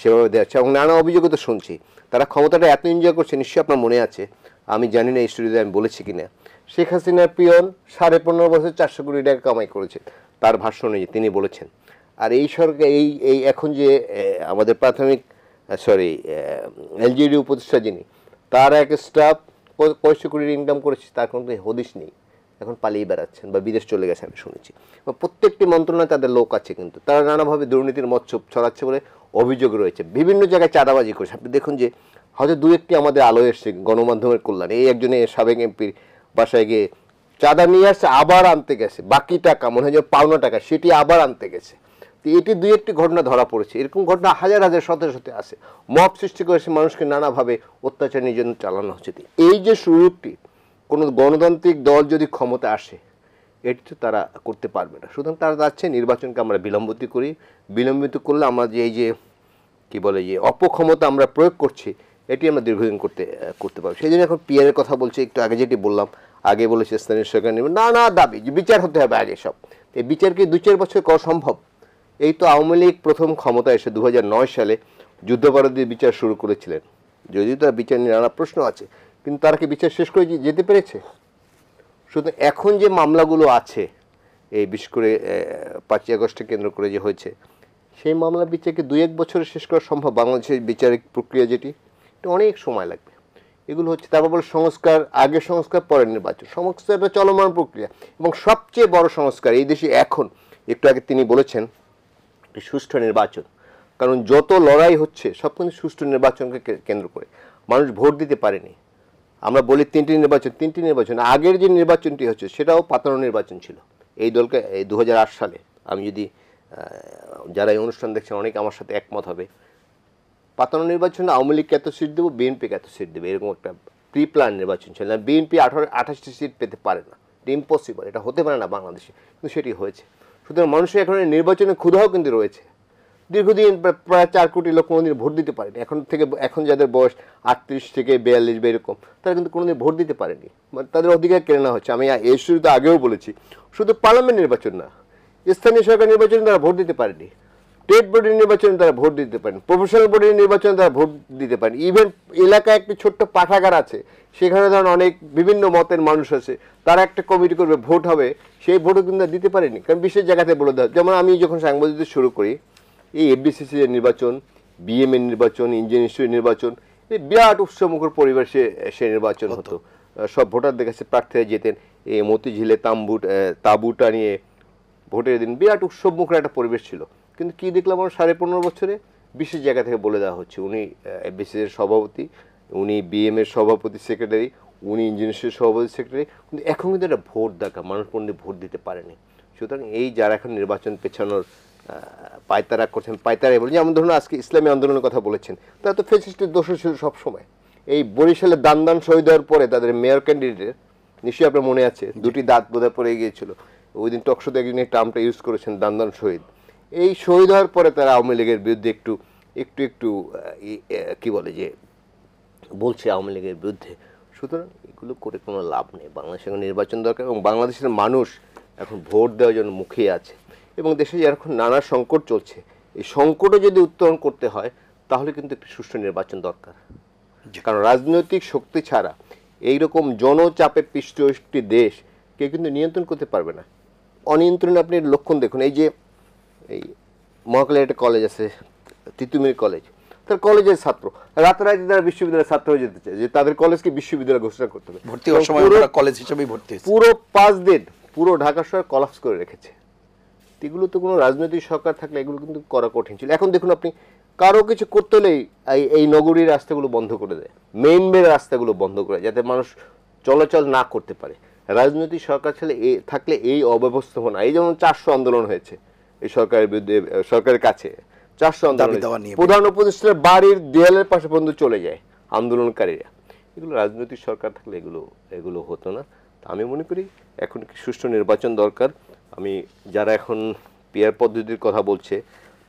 সেভাবে দেওয়া হচ্ছে। এবং নানা অভিযোগও তো শুনছি, তারা ক্ষমতাটা এত এনজয় করছে। নিশ্চয়ই আপনার মনে আছে, আমি জানি না এই স্টুডিওতে আমি বলেছি কিনা, শেখ হাসিনার পিয়ন 15.5 বছর 400 কোটি টাকা কামাই করেছে, তার ভাষণে তিনি বলেছেন। আর এই সরকার, এই এখন যে আমাদের প্রাথমিক এলজিডি উপদেষ্টা যিনি, তার এক স্টাফ 65 কোটির ইনকাম করেছে, তার কোনো হদিশ নেই, এখন পালিয়ে বেড়াচ্ছেন বা বিদেশ চলে গেছে আমি শুনেছি। প্রত্যেকটি মন্ত্রণালয়ে তাদের লোক আছে, কিন্তু তারা নানাভাবে দুর্নীতির মত ছড়াচ্ছে বলে অভিযোগ রয়েছে। বিভিন্ন জায়গায় চাঁদাবাজি করছে। আপনি দেখুন যে হয়তো 2-1টি আমাদের আলো এসছে গণমাধ্যমের কল্যাণে, এই একজনের সাবেক এমপির বাসায় গিয়ে চাঁদা নিয়ে আসছে, আবার আনতে গেছে, বাকি টাকা মনে হয় যে পাওনা টাকা, সেটি আবার আনতে গেছে। তো এটি 2-1টি ঘটনা ধরা পড়েছে। এরকম ঘটনা হাজার হাজার শত আছে। মব সৃষ্টি করেছে, মানুষকে নানাভাবে অত্যাচার নির্যাতন চালানো হচ্ছে। এই যে সুযোগটি কোনো গণতান্ত্রিক দল যদি ক্ষমতা আসে, এটি তো তারা করতে পারবে না। সুতরাং তারা যাচ্ছে নির্বাচনকে আমরা বিলম্বিত করি। বিলম্বিত করলে আমরা যে এই যে কী বলে যে অপক্ষমতা আমরা প্রয়োগ করছি, এটি আমরা দীর্ঘদিন করতে পারবো। সেই জন্য এখন পিআরের কথা বলছি। একটু আগে যেটি বললাম, আগে বলেছে স্থানীয় সরকার নেবে, নানা দাবি যে বিচার হতে হবে আগে। সব এই বিচারকে 2-4 বছর করা সম্ভব? এই তো আওয়ামী লীগ প্রথম ক্ষমতা এসে 2009 সালে যুদ্ধাপরাধীর বিচার শুরু করেছিলেন, যদিও তার বিচার নিয়ে নানা প্রশ্ন আছে, কিন্তু তারা কি বিচার শেষ করে যেতে পেরেছে? সুতরাং এখন যে মামলাগুলো আছে, এই বিশেষ করে 5ই আগস্টকে কেন্দ্র করে যে হয়েছে, সেই মামলা বিচারকে 2-1 বছরে শেষ করা সম্ভব? বাংলাদেশের বিচারিক প্রক্রিয়া যেটি, এটা অনেক সময় লাগবে। এগুলো হচ্ছে। তারপর বলে সংস্কার, আগে সংস্কার পরে নির্বাচন। সংস্কার একটা চলমান প্রক্রিয়া এবং সবচেয়ে বড় সংস্কার এই দেশে এখন, একটু আগে তিনি বলেছেন, সুষ্ঠু নির্বাচন। কারণ যত লড়াই হচ্ছে সব কিন্তু সুষ্ঠু নির্বাচনকে কেন্দ্র করে। মানুষ ভোট দিতে পারেনি। আমরা বলি তিনটি নির্বাচন, আগের যে নির্বাচনটি হচ্ছে সেটাও পাতানো নির্বাচন ছিল। এই দলকে এই 2008 সালে, আমি যদি যারা এই অনুষ্ঠান দেখছেন অনেকে আমার সাথে একমত হবে, পাতানো নির্বাচনে আওয়ামী লীগকে এত সিট দেবো, বিএনপিকে এত সিট দেবে, এরকম একটা প্রি প্ল্যান নির্বাচন ছিল। বিএনপি 28টি সিট পেতে পারে না, এটা ইম্পসিবল, এটা হতে পারে না বাংলাদেশে, কিন্তু সেটি হয়েছে। সুতরাং মানুষের এখন নির্বাচনের ক্ষুধাও কিন্তু রয়েছে। দীর্ঘদিন প্রায় 4 কোটি লোক কোনোদিন ভোট দিতে পারেনি। এখন যাদের বয়স 38 থেকে 42 বা এরকম, তারা কিন্তু কোনোদিন ভোট দিতে পারেনি, মানে তাদের অধিকার কেড়ে নেওয়া হচ্ছে। আমি এই শুরুতে আগেও বলেছি, শুধু পার্লামেন্ট নির্বাচন না, স্থানীয় সরকার নির্বাচনে তারা ভোট দিতে পারেনি, স্টেট বোর্ডের নির্বাচনে তারা ভোট দিতে পারেন, প্রফেশনাল বোর্ডের নির্বাচনে তারা ভোট দিতে পারেন। ইভেন এলাকায় একটি ছোট্ট পাঠাগার আছে, সেখানে ধরেন অনেক বিভিন্ন মতের মানুষ আছে, তারা একটা কমিটি করবে, ভোট হবে, সেই ভোটও কিন্তু দিতে পারেনি, কারণ বিশেষ জায়গাতে বলে দেওয়া। যেমন আমি যখন সাংবাদিকতা শুরু করি, এই এফবিসিসি এর নির্বাচন, বিএম এর নির্বাচন, ইঞ্জিনিয়ারিং ইনস্টিটিউটের নির্বাচন, এই বিরাট উৎসবমুখর পরিবেশে সে নির্বাচন হতো। সব ভোটারদের কাছে প্রার্থীরা যেতেন, এই মতিঝিলে তাঁবুটা নিয়ে ভোটের দিন বিরাট উৎসবমুখর একটা পরিবেশ ছিল। কিন্তু কি দেখলাম আমরা 15.5 বছরে বিশেষ জায়গা থেকে বলে দেওয়া হচ্ছে, উনি এফবিসিসি এর সভাপতি, উনি বিএম এর সভাপতি সেক্রেটারি, উনি ইঞ্জিনিয়ারিং সভাপতি সেক্রেটারি, কিন্তু এখন কিন্তু একটা ভোট দেখা, মানুষ পণ্যে ভোট দিতে পারেনি। সুতরাং এই যারা এখন নির্বাচন পেছানোর পায়তারা করছেন, পায়তারা বলে, যেমন ধরুন আজকে ইসলামী আন্দোলনের কথা বলেছেন, তারা তো ফ্যাসিস্টের দোষ ছিল সবসময়। এই বরিশালে দান শহীদ হওয়ার পরে তাদের মেয়র ক্যান্ডিডেট, নিশ্চয়ই আপনার মনে আছে, 2টি দাঁত বোধহয় পড়ে গিয়েছিল, ওই দিন টকশোতে একদিন এই টার্মটা ইউজ করেছেন, দান শহীদ। এই শহীদ হওয়ার পরে তারা আওয়ামী লীগের বিরুদ্ধে একটু কি বলে যে বলছে আওয়ামী লীগের বিরুদ্ধে। সুতরাং এগুলো করে কোনো লাভ নেই। বাংলাদেশে এখন নির্বাচন দরকার এবং বাংলাদেশের মানুষ এখন ভোট দেওয়ার জন্য মুখিয়ে আছে এবং দেশে এখন নানা সংকট চলছে। এই সংকটে যদি উত্তরণ করতে হয় তাহলে কিন্তু একটি সুষ্ঠু নির্বাচন দরকার। কারণ রাজনৈতিক শক্তি ছাড়া এইরকম জনচাপে পিষ্ট একটি দেশ কেউ কিন্তু নিয়ন্ত্রণ করতে পারবে না। অনিয়ন্ত্রণে আপনি লক্ষণ দেখুন, এই যে এই মহাখালীর একটা কলেজ আছে, তিতুমির কলেজ, তার কলেজের ছাত্র রাতারাতি তারা বিশ্ববিদ্যালয়ের ছাত্র হয়ে যেতে চায়, যে তাদের কলেজকে বিশ্ববিদ্যালয় ঘোষণা করতে হবে, ভর্তি হওয়ার সময় কলেজ হিসেবেই ভর্তি হয়েছে। পুরো 5 দিন পুরো ঢাকা শহর কলাপস করে রেখেছে। এগুলো তো কোনো রাজনৈতিক সরকার থাকলে এগুলো কিন্তু করা কঠিন ছিল। এখন দেখুন আপনি কারো কিছু করতে হলেই এই নগরীর রাস্তাগুলো বন্ধ করে দেয়, মেইন রাস্তাগুলো বন্ধ করে, যাতে মানুষ চলাচল না করতে পারে। রাজনৈতিক সরকার থাকলে এই অব্যবস্থাপনা, এই যেমন 400 আন্দোলন হয়েছে এই সরকারের বিরুদ্ধে, সরকারের কাছে 400 আন্দোলন, প্রধান উপদেষ্টার বাড়ির দেয়ালের পাশে পর্যন্ত চলে যায় আন্দোলনকারীরা। এগুলো রাজনৈতিক সরকার থাকলে এগুলো হতো না। আমি মনে করি এখন কি সুষ্ঠু নির্বাচন দরকার। আমি যারা এখন পিয়ার পদ্ধতির কথা বলছে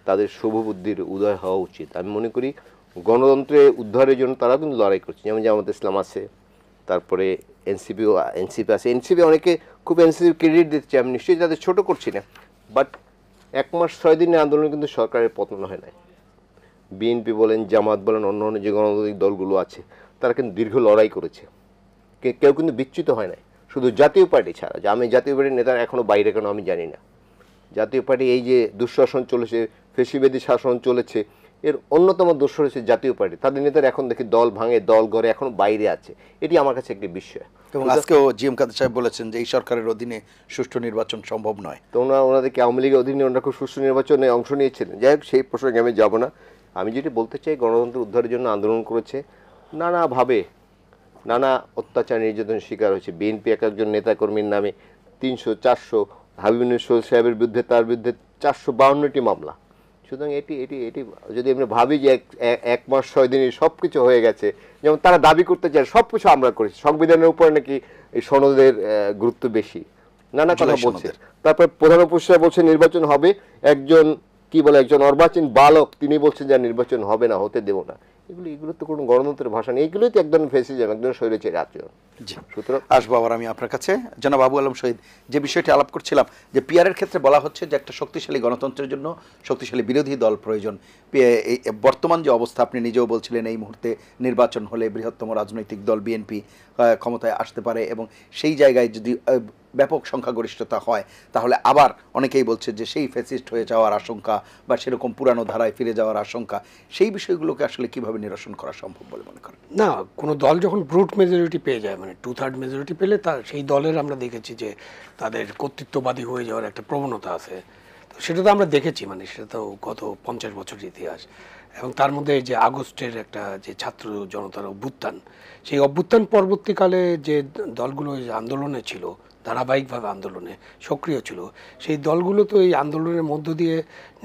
তাদের শুভবুদ্ধির উদয় হওয়া উচিত। আমি মনে করি গণতন্ত্রের উদ্ধারের জন্য তারা কিন্তু লড়াই করছে, যেমন জামাত ইসলাম আছে, তারপরে এনসিপি আছে। এনসিপি অনেকে খুব এনসিপি ক্রেডিট দিচ্ছে, আমি নিশ্চয়ই তাদের ছোট করছি না, বাট 1 মাস 6 দিনের আন্দোলনে কিন্তু সরকারের পতন হয় নাই। বিএনপি বলেন, জামাত বলেন, অন্য যে গণতান্ত্রিক দলগুলো আছে তারা কিন্তু দীর্ঘ লড়াই করেছে, কেউ কিন্তু বিচ্যুত হয় নাই, শুধু জাতীয় পার্টি ছাড়া। যে আমি জাতীয় পার্টির নেতারা এখনো বাইরে কেন আমি জানি না। জাতীয় পার্টি এই যে দুঃশাসন চলেছে, ফেসিবাদী শাসন চলেছে, এর অন্যতম দোষ হচ্ছে জাতীয় পার্টি। তাদের নেতারা এখন দেখি দল ভাঙে, দল গড়ে, এখন বাইরে আছে। এটি আমার কাছে একটি বিষয়। এবং আজকেও জিএম কাদের সাহেব বলেছেন যে এই সরকারের অধীনে সুষ্ঠু নির্বাচন সম্ভব নয়। তো ওনাদেরকে আওয়ামী লীগের অধীনে ওনারা খুব সুষ্ঠু নির্বাচনে অংশ নিয়েছিলেন। যাই হোক, সেই প্রসঙ্গে আমি যাব না। আমি যেটি বলতে চাই, গণতন্ত্র উদ্ধারের জন্য আন্দোলন করেছে, নানাভাবে নানা অত্যাচার নির্যাতনের শিকার হয়েছে। বিএনপি একজন নেতাকর্মীর নামে 300, 400, হাবিবুল সোহেল সাহেবের বিরুদ্ধে, তার বিরুদ্ধে 452টি মামলা। সুতরাং এটি যদি আমরা ভাবি যে 1 মাস 6 দিনে সব কিছু হয়ে গেছে, যেমন তারা দাবি করতে চায় সব কিছু আমরা করেছি, সংবিধানের উপরে নাকি এই সনদের গুরুত্ব বেশি, নানা কথা বলছে। তারপর প্রধান উপদেষ্টা বলছে নির্বাচন হবে, একজন অর্বাচীন বালক তিনি বলছেন যে নির্বাচন হবে না, হতে দেব না। এগুলো তো কোনো গণতন্ত্রের ভাষা নেই, এগুলোই তো এক ধরনের ফ্যাসিজম, এক ধরনের স্বৈরাচারী আচরণ। সুতরাং আসবো আবার আমি আপনার কাছে। জনাব আবু আলম শহীদ, যে বিষয়টি আলাপ করছিলাম, যে পিআরের ক্ষেত্রে বলা হচ্ছে যে একটা শক্তিশালী গণতন্ত্রের জন্য শক্তিশালী বিরোধী দল প্রয়োজন। বর্তমান যে অবস্থা আপনি নিজেও বলছিলেন, এই মুহূর্তে নির্বাচন হলে বৃহত্তম রাজনৈতিক দল বিএনপি ক্ষমতায় আসতে পারে এবং সেই জায়গায় যদি ব্যাপক সংখ্যাগরিষ্ঠতা হয়, তাহলে আবার অনেকেই বলছে যে সেই ফ্যাসিস্ট হয়ে যাওয়ার আশঙ্কা বা সেরকম পুরানো ধারায় ফিরে যাওয়ার আশঙ্কা, সেই বিষয়গুলোকে আসলে কিভাবে নিরসন করা সম্ভব বলে মনে করেন? না, কোনো দল যখন ব্রুট মেজরিটি পেয়ে যায়, মানে 2/3 মেজরিটি পেলে তার সেই দলের আমরা দেখেছি যে তাদের কর্তৃত্ববাদী হয়ে যাওয়ার একটা প্রবণতা আছে। তো সেটা তো আমরা দেখেছি, মানে সেটা তো গত 50 বছরের ইতিহাস। এবং তার মধ্যে যে আগস্টের একটা যে ছাত্র জনতার অভ্যুত্থান, সেই অভ্যুত্থান পরবর্তীকালে যে দলগুলো এই আন্দোলনে ছিল, ধারাবাহিকভাবে আন্দোলনে সক্রিয় ছিল, সেই দলগুলো তো এই আন্দোলনের মধ্য দিয়ে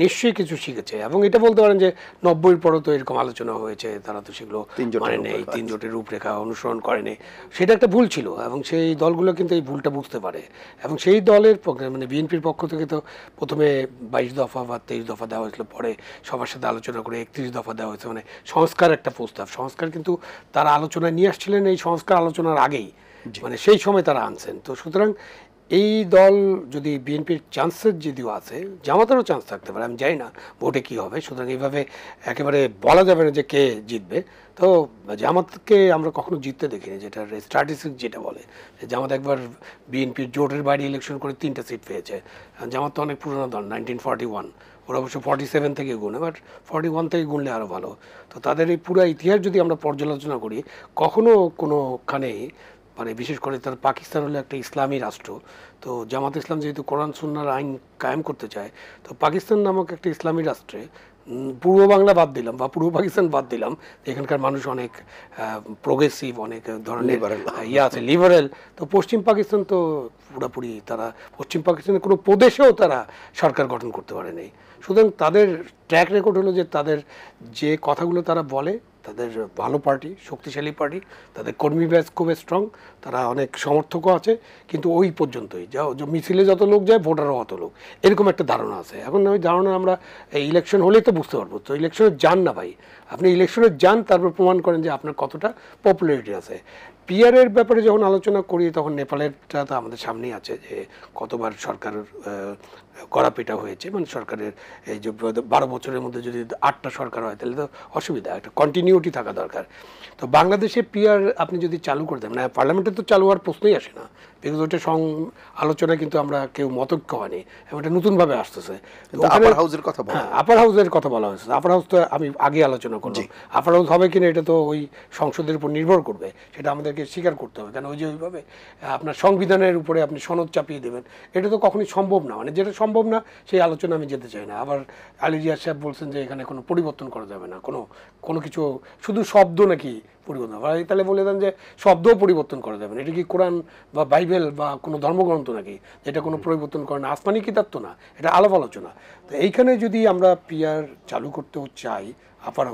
নিশ্চয়ই কিছু শিখেছে। এবং এটা বলতে পারেন যে 90-এর পরও তো এরকম আলোচনা হয়েছে, তারা তো সেগুলো মানে নেই, 3 জোটের রূপরেখা অনুসরণ করেনি, সেটা একটা ভুল ছিল। এবং সেই দলগুলো কিন্তু এই ভুলটা বুঝতে পারে। এবং সেই দলের মানে বিএনপির পক্ষ থেকে তো প্রথমে 22 দফা বা 23 দফা দেওয়া হয়েছিল, পরে সবার সাথে আলোচনা করে 31 দফা দেওয়া হয়েছে, মানে সংস্কার একটা প্রস্তাব। সংস্কার কিন্তু তারা আলোচনায় নিয়ে আসছিলেন এই সংস্কার আলোচনার আগেই, মানে সেই সময় তারা আনছেন। তো সুতরাং এই দল যদি বিএনপির চান্সেস যদিও আছে, জামাতেরও চান্স থাকতে পারে, আমি জানি না ভোটে কী হবে। সুতরাং এইভাবে একেবারে বলা যাবে না যে কে জিতবে। তো জামাতকে আমরা কখনো জিততে দেখিনি, যেটা স্ট্র্যাটেজিক যেটা বলে। জামাত একবার বিএনপির জোটের বাইরে ইলেকশন করে 3টা সিট পেয়েছে। জামাত তো অনেক পুরোনো দল, 1941, ওরা অবশ্য 47 থেকে গুনে, বাট 41 থেকে গুনলে আরও ভালো। তো তাদের এই পুরো ইতিহাস যদি আমরা পর্যালোচনা করি, কখনো কোনোখানেই মানে বিশেষ করে তার পাকিস্তান হলো একটা ইসলামী রাষ্ট্র, তো জামাত ইসলাম যেহেতু কোরআন সুন্নাহর আইন কায়েম করতে চায়, তো পাকিস্তান নামক একটা ইসলামী রাষ্ট্রে পূর্ব বাংলা বাদ দিলাম বা পূর্ব পাকিস্তান বাদ দিলাম, এখানকার মানুষ অনেক প্রোগ্রেসিভ, অনেক ধরনের আছে, লিবারেল। তো পশ্চিম পাকিস্তান তো পুরোপুরি তারা, পশ্চিম পাকিস্তানের কোনো প্রদেশেও তারা সরকার গঠন করতে পারেনি। সুতরাং তাদের ট্র্যাক রেকর্ড হলো যে তাদের যে কথাগুলো তারা বলে, তাদের ভালো পার্টি, শক্তিশালী পার্টি, তাদের কর্মী ব্যাস খুব স্ট্রং, তারা অনেক সমর্থকও আছে, কিন্তু ওই পর্যন্তই, যা মিছিলে যত লোক যায় ভোটারও অত লোক, এরকম একটা ধারণা আছে। এখন ওই ধারণা আমরা ইলেকশন হলেই তো বুঝতে পারবো। তো ইলেকশনে যান না ভাই, আপনি ইলেকশনে যান, তারপর প্রমাণ করেন যে আপনার কতটা পপুলারিটি আছে। পিআরের ব্যাপারে যখন আলোচনা করি, তখন নেপালেরটা তো আমাদের সামনেই আছে, যে কতবার সরকার কড়াপিটা হয়েছে। মানে সরকারের এই যে 12 বছরের মধ্যে যদি 8টা সরকার হয়, তাহলে তো অসুবিধা, একটা কন্টিনিউটি থাকা দরকার। তো বাংলাদেশে পিআর আপনি যদি চালু করে দেন, মানে পার্লামেন্টে তো চালু হওয়ার প্রশ্নই আসে না, বিকজ ওইটা আলোচনায় কিন্তু আমরা কেউ মতৈক্য হয়নি, এবং এটা নতুনভাবে আসতেছে। আপার হাউসের কথা বলা, হ্যাঁ, আপার হাউসের কথা বলা হয়েছে। আপার হাউস তো আমি আগে আলোচনা করছি, আপার হাউস হবে কিনা এটা তো ওই সংসদের উপর নির্ভর করবে, সেটা আমাদেরকে স্বীকার করতে হবে। কারণ ওই যে ওইভাবে আপনার সংবিধানের উপরে আপনি সনদ চাপিয়ে দেবেন, এটা তো কখনোই সম্ভব না। মানে যেটা সম্ভব না সেই আলোচনা আমি যেতে চাই না। আবার আলী রিয়াজ সাহেব বলছেন যে এখানে কোনো পরিবর্তন করা যাবে না, কোনো কিছু, শুধু শব্দ নাকি পরিবর্তন, তাহলে বলে দেন যে শব্দও পরিবর্তন করা যাবে না। এটা কি কোরআন বা বাইবেল বা কোনো ধর্মগ্রন্থ নাকি এটা কোনো পরিবর্তন করে না? আসমানি কিতাব তো না, এটা আলাপ আলোচনা। তো এইখানে যদি আমরা পিআর চালু করতেও চাই আপার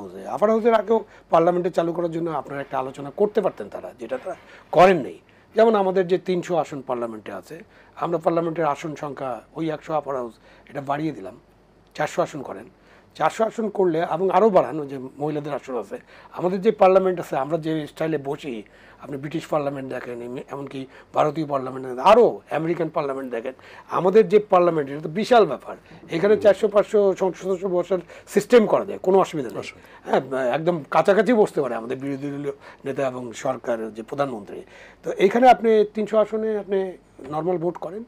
হাউসের আগেও পার্লামেন্টে চালু করার জন্য আপনারা একটা আলোচনা করতে পারতেন, তারা যেটা তারা করেন নেই। যেমন আমাদের যে 300 আসন পার্লামেন্টে আছে, আমরা পার্লামেন্টের আসন সংখ্যা ওই 100 আপার হাউস এটা বাড়িয়ে দিলাম, 400 আসন করেন। 400 আসন করলে, এবং আরও বাড়ানো যে মহিলাদের আসন আছে, আমাদের যে পার্লামেন্ট আছে আমরা যে স্টাইলে বসি, আপনি ব্রিটিশ পার্লামেন্ট দেখেন, এমনকি ভারতীয় পার্লামেন্ট দেখেন, আরও আমেরিকান পার্লামেন্ট দেখেন, আমাদের যে পার্লামেন্ট এটা তো বিশাল ব্যাপার। এখানে 400-500 সংসদ সদস্য বসার সিস্টেম করা যায়, কোনো অসুবিধা নেই। হ্যাঁ, একদম কাছাকাছি বসতে পারে আমাদের বিরোধী দলীয় নেতা এবং সরকার যে প্রধানমন্ত্রী। তো এইখানে আপনি 300 আসনে আপনি নর্মাল ভোট করেন,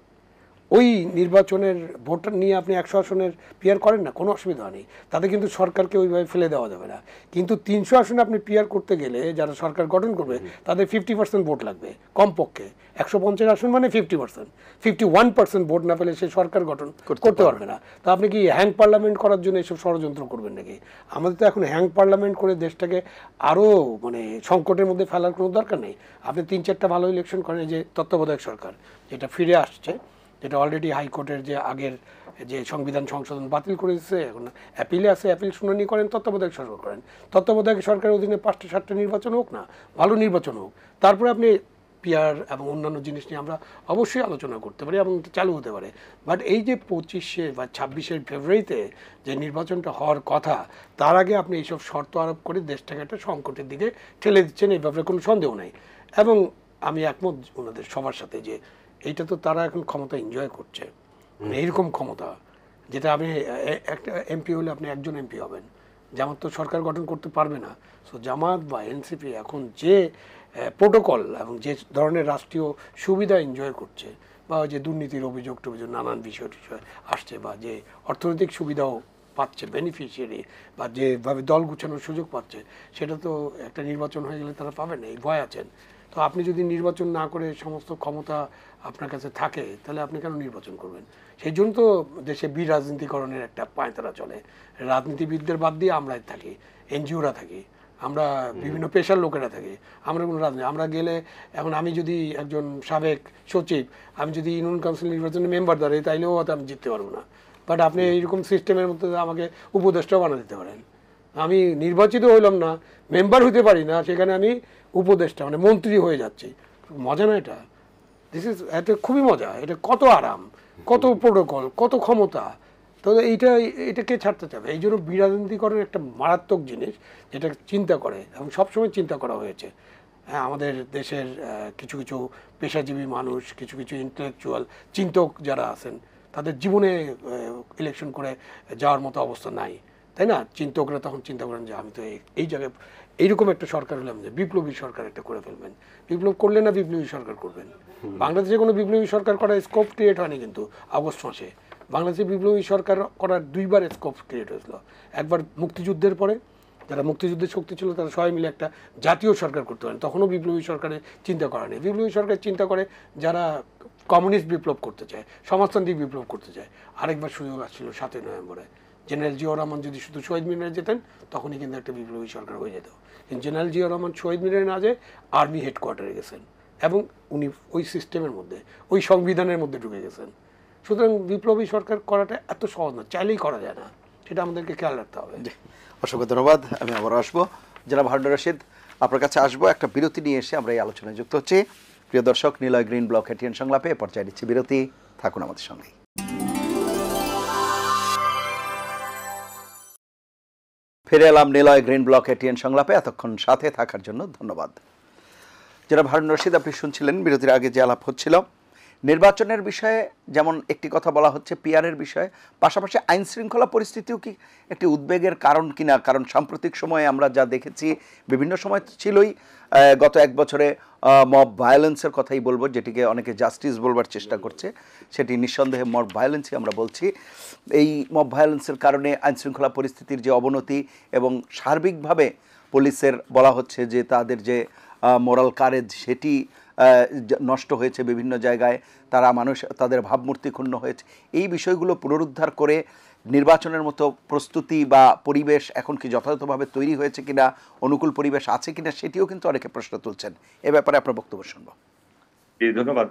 ওই নির্বাচনের ভোট নিয়ে আপনি 100 আসনের পিআর করেন না, কোনো অসুবিধা নেই। তাতে কিন্তু সরকারকে ওইভাবে ফেলে দেওয়া যাবে না। কিন্তু 300 আসনে আপনি পিআর করতে গেলে যারা সরকার গঠন করবে তাদের 50% ভোট লাগবে কমপক্ষে। 150 আসন মানে 50%, 51% ভোট না পেলে সে সরকার গঠন করতে পারবে না। তো আপনি কি হ্যাং পার্লামেন্ট করার জন্য এসব ষড়যন্ত্র করবেন নাকি? আমাদের তো এখন হ্যাং পার্লামেন্ট করে দেশটাকে আরও মানে সংকটের মধ্যে ফেলার কোনো দরকার নেই। আপনি 3-4টা ভালো ইলেকশন করেন, যে তত্ত্বাবধায়ক সরকার যেটা ফিরে আসছে, যেটা অলরেডি হাইকোর্টের যে আগের যে সংবিধান সংশোধন বাতিল করে দিচ্ছে, এখন অ্যাপিলে আছে, অ্যাপিল শুনানি করেন, তত্ত্বাবধায়ক সরকার করেন। তত্ত্বাবধায়ক সরকারের অধীনে 5টা-7টা নির্বাচন হোক না, ভালো নির্বাচন হোক, তারপরে আপনি পিআর এবং অন্যান্য জিনিস নিয়ে আমরা অবশ্যই আলোচনা করতে পারি এবং চালু হতে পারে। বাট এই যে 25 বা 26 ফেব্রুয়ারিতে যে নির্বাচনটা হওয়ার কথা, তার আগে আপনি এইসব শর্ত আরোপ করে দেশটাকে একটা সংকটের দিকে ঠেলে দিচ্ছেন, এই ব্যাপারে কোনো সন্দেহ নেই। এবং আমি একমত ওনাদের সবার সাথে যে এইটা তো তারা এখন ক্ষমতা এনজয় করছে, মানে এইরকম ক্ষমতা যেটা আপনি একটা এমপি হলে আপনি একজন এমপি হবেন, জামাত তো সরকার গঠন করতে পারবে না। সো জামাত বা এনসিপি এখন যে প্রোটোকল এবং যে ধরনের রাষ্ট্রীয় সুবিধা এনজয় করছে, বা ওই যে দুর্নীতির অভিযোগ টভিযোগ নানান বিষয় টিষয় আসছে, বা যে অর্থনৈতিক সুবিধাও পাচ্ছে বেনিফিশিয়ারি, বা যেভাবে দল গুছানোর সুযোগ পাচ্ছে, সেটা তো একটা নির্বাচন হয়ে গেলে তারা পাবে না, এই ভয় আছেন। তো আপনি যদি নির্বাচন না করে সমস্ত ক্ষমতা আপনার কাছে থাকে, তাহলে আপনি কেন নির্বাচন করবেন? সেই জন্য তো দেশে বিরাজনীতিকরণের একটা পায়তারা চলে। রাজনীতিবিদদের বাদ দিয়ে আমরাই থাকি, এনজিওরা থাকি, আমরা বিভিন্ন পেশার লোকেরা থাকি, আমরা কোনো রাজনীতি আমরা গেলে, এখন আমি যদি একজন সাবেক সচিব, আমি যদি ইউনিয়ন কাউন্সিল নির্বাচনের মেম্বার দাঁড়াই, তাইলেও হয়তো আমি জিততে পারবো না। বাট আপনি এইরকম সিস্টেমের মধ্যে আমাকে উপদেষ্টাও বানিয়ে দিতে পারেন। আমি নির্বাচিত হইলাম না, মেম্বার হইতে পারি না, সেখানে আমি উপদেষ্টা মানে মন্ত্রী হয়ে যাচ্ছি। মজা না এটা? এটা খুবই মজা, এটা কত আরাম, কত প্রোটোকল, কত ক্ষমতা। তো এটাকে ছাড়তে চাবে। এই জন্য বিরাজনীতিকরণ একটা মারাত্মক জিনিস, যেটা চিন্তা করে এবং সবসময় চিন্তা করা হয়েছে। হ্যাঁ, আমাদের দেশের কিছু কিছু পেশাজীবী মানুষ, কিছু কিছু ইন্টেলেকচুয়াল চিন্তক যারা আছেন, তাদের জীবনে ইলেকশন করে যাওয়ার মতো অবস্থা নাই, তাই না? চিন্তকরা তখন চিন্তা করেন যে আমি তো এই জায়গায় এইরকম একটা সরকার হলাম, যে বিপ্লবী সরকার একটা করে ফেলবেন। বিপ্লব করলে না বিপ্লবী সরকার করবেন। বাংলাদেশে কোনো বিপ্লবী সরকার করার স্কোপ ক্রিয়েট হয়নি, কিন্তু আগস্ট মাসে বাংলাদেশে বিপ্লবী সরকার করার দুইবার স্কোপ ক্রিয়েট হয়েছিল। একবার মুক্তিযুদ্ধের পরে, যারা মুক্তিযুদ্ধের শক্তি ছিল তারা সবাই মিলে একটা জাতীয় সরকার করতে পারেন, তখনও বিপ্লবী সরকারের চিন্তা করা নেই। বিপ্লবী সরকার চিন্তা করে যারা কমিউনিস্ট বিপ্লব করতে চায়, সমাজতান্ত্রিক বিপ্লব করতে চায়। আরেকবার সুযোগ আসছিল 7ই নভেম্বরে, জেনারেল জিয়াউর রহমান যদি শুধু শহীদ মিনারে যেতেন, তখনই কিন্তু একটা বিপ্লবী সরকার হয়ে যেত। কিন্তু জেনারেল জিয়াউর রহমান শহীদ মিনারে না যেয়ে আর্মি হেডকোয়ার্টারে গেছেন, এবং উনি ওই সিস্টেমের মধ্যে, ওই সংবিধানের মধ্যে ঢুকে গেছেন। সুতরাং বিপ্লবী সরকার করাটা এত সহজ না, চাইলেই করা যায় না, সেটা আমাদেরকে খেয়াল রাখতে হবে। অসংখ্য ধন্যবাদ। আমি আবার আসবো, জনাব হারুনুর রশিদ, আপনার কাছে আসবো। একটা বিরতি নিয়ে এসে আমরা এই আলোচনায় যুক্ত হচ্ছি। প্রিয় দর্শক, নিলয় গ্রিন ব্লক এটিএন সংলাপে এ পর্যায়ে নিচ্ছি বিরতি। থাকুন আমাদের সঙ্গে। ফিরে এলাম নিলয় গ্রিন ব্লক এটিএন সংলাপে। এতক্ষণ সাথে থাকার জন্য ধন্যবাদ। জনাব হারুনুর রশিদ, আপনি শুনছিলেন বিরতির আগে যে আলাপ হচ্ছিল, নির্বাচনের বিষয়ে যেমন একটি কথা বলা হচ্ছে, পিআরের বিষয়ে, পাশাপাশি আইন শৃঙ্খলা পরিস্থিতিও কি একটি উদ্বেগের কারণ কিনা? কারণ সাম্প্রতিক সময়ে আমরা যা দেখেছি, বিভিন্ন সময় ছিলই, গত এক বছরে মব ভায়োলেন্সের কথাই বলবো, যেটিকে অনেকে জাস্টিস বলবার চেষ্টা করছে, সেটি নিঃসন্দেহে মব ভায়োলেন্সই আমরা বলছি। এই মব ভায়োলেন্সের কারণে আইন শৃঙ্খলা পরিস্থিতির যে অবনতি, এবং সার্বিকভাবে পুলিশের বলা হচ্ছে যে তাদের যে মোরাল কারেজ, সেটি নষ্ট হয়েছে বিভিন্ন জায়গায়, তাদের ভাবমূর্তি ক্ষুণ্ণ হয়েছে। এই বিষয়গুলো পুনরুদ্ধার করে নির্বাচনের মতো প্রস্তুতি বা পরিবেশ এখন কি যথাযথভাবে তৈরি হয়েছে কিনা, অনুকূল পরিবেশ আছে কিনা, সেটিও কিন্তু অনেকে প্রশ্ন তুলছেন। এ ব্যাপারে আপনার বক্তব্য শুনবো। ধন্যবাদ।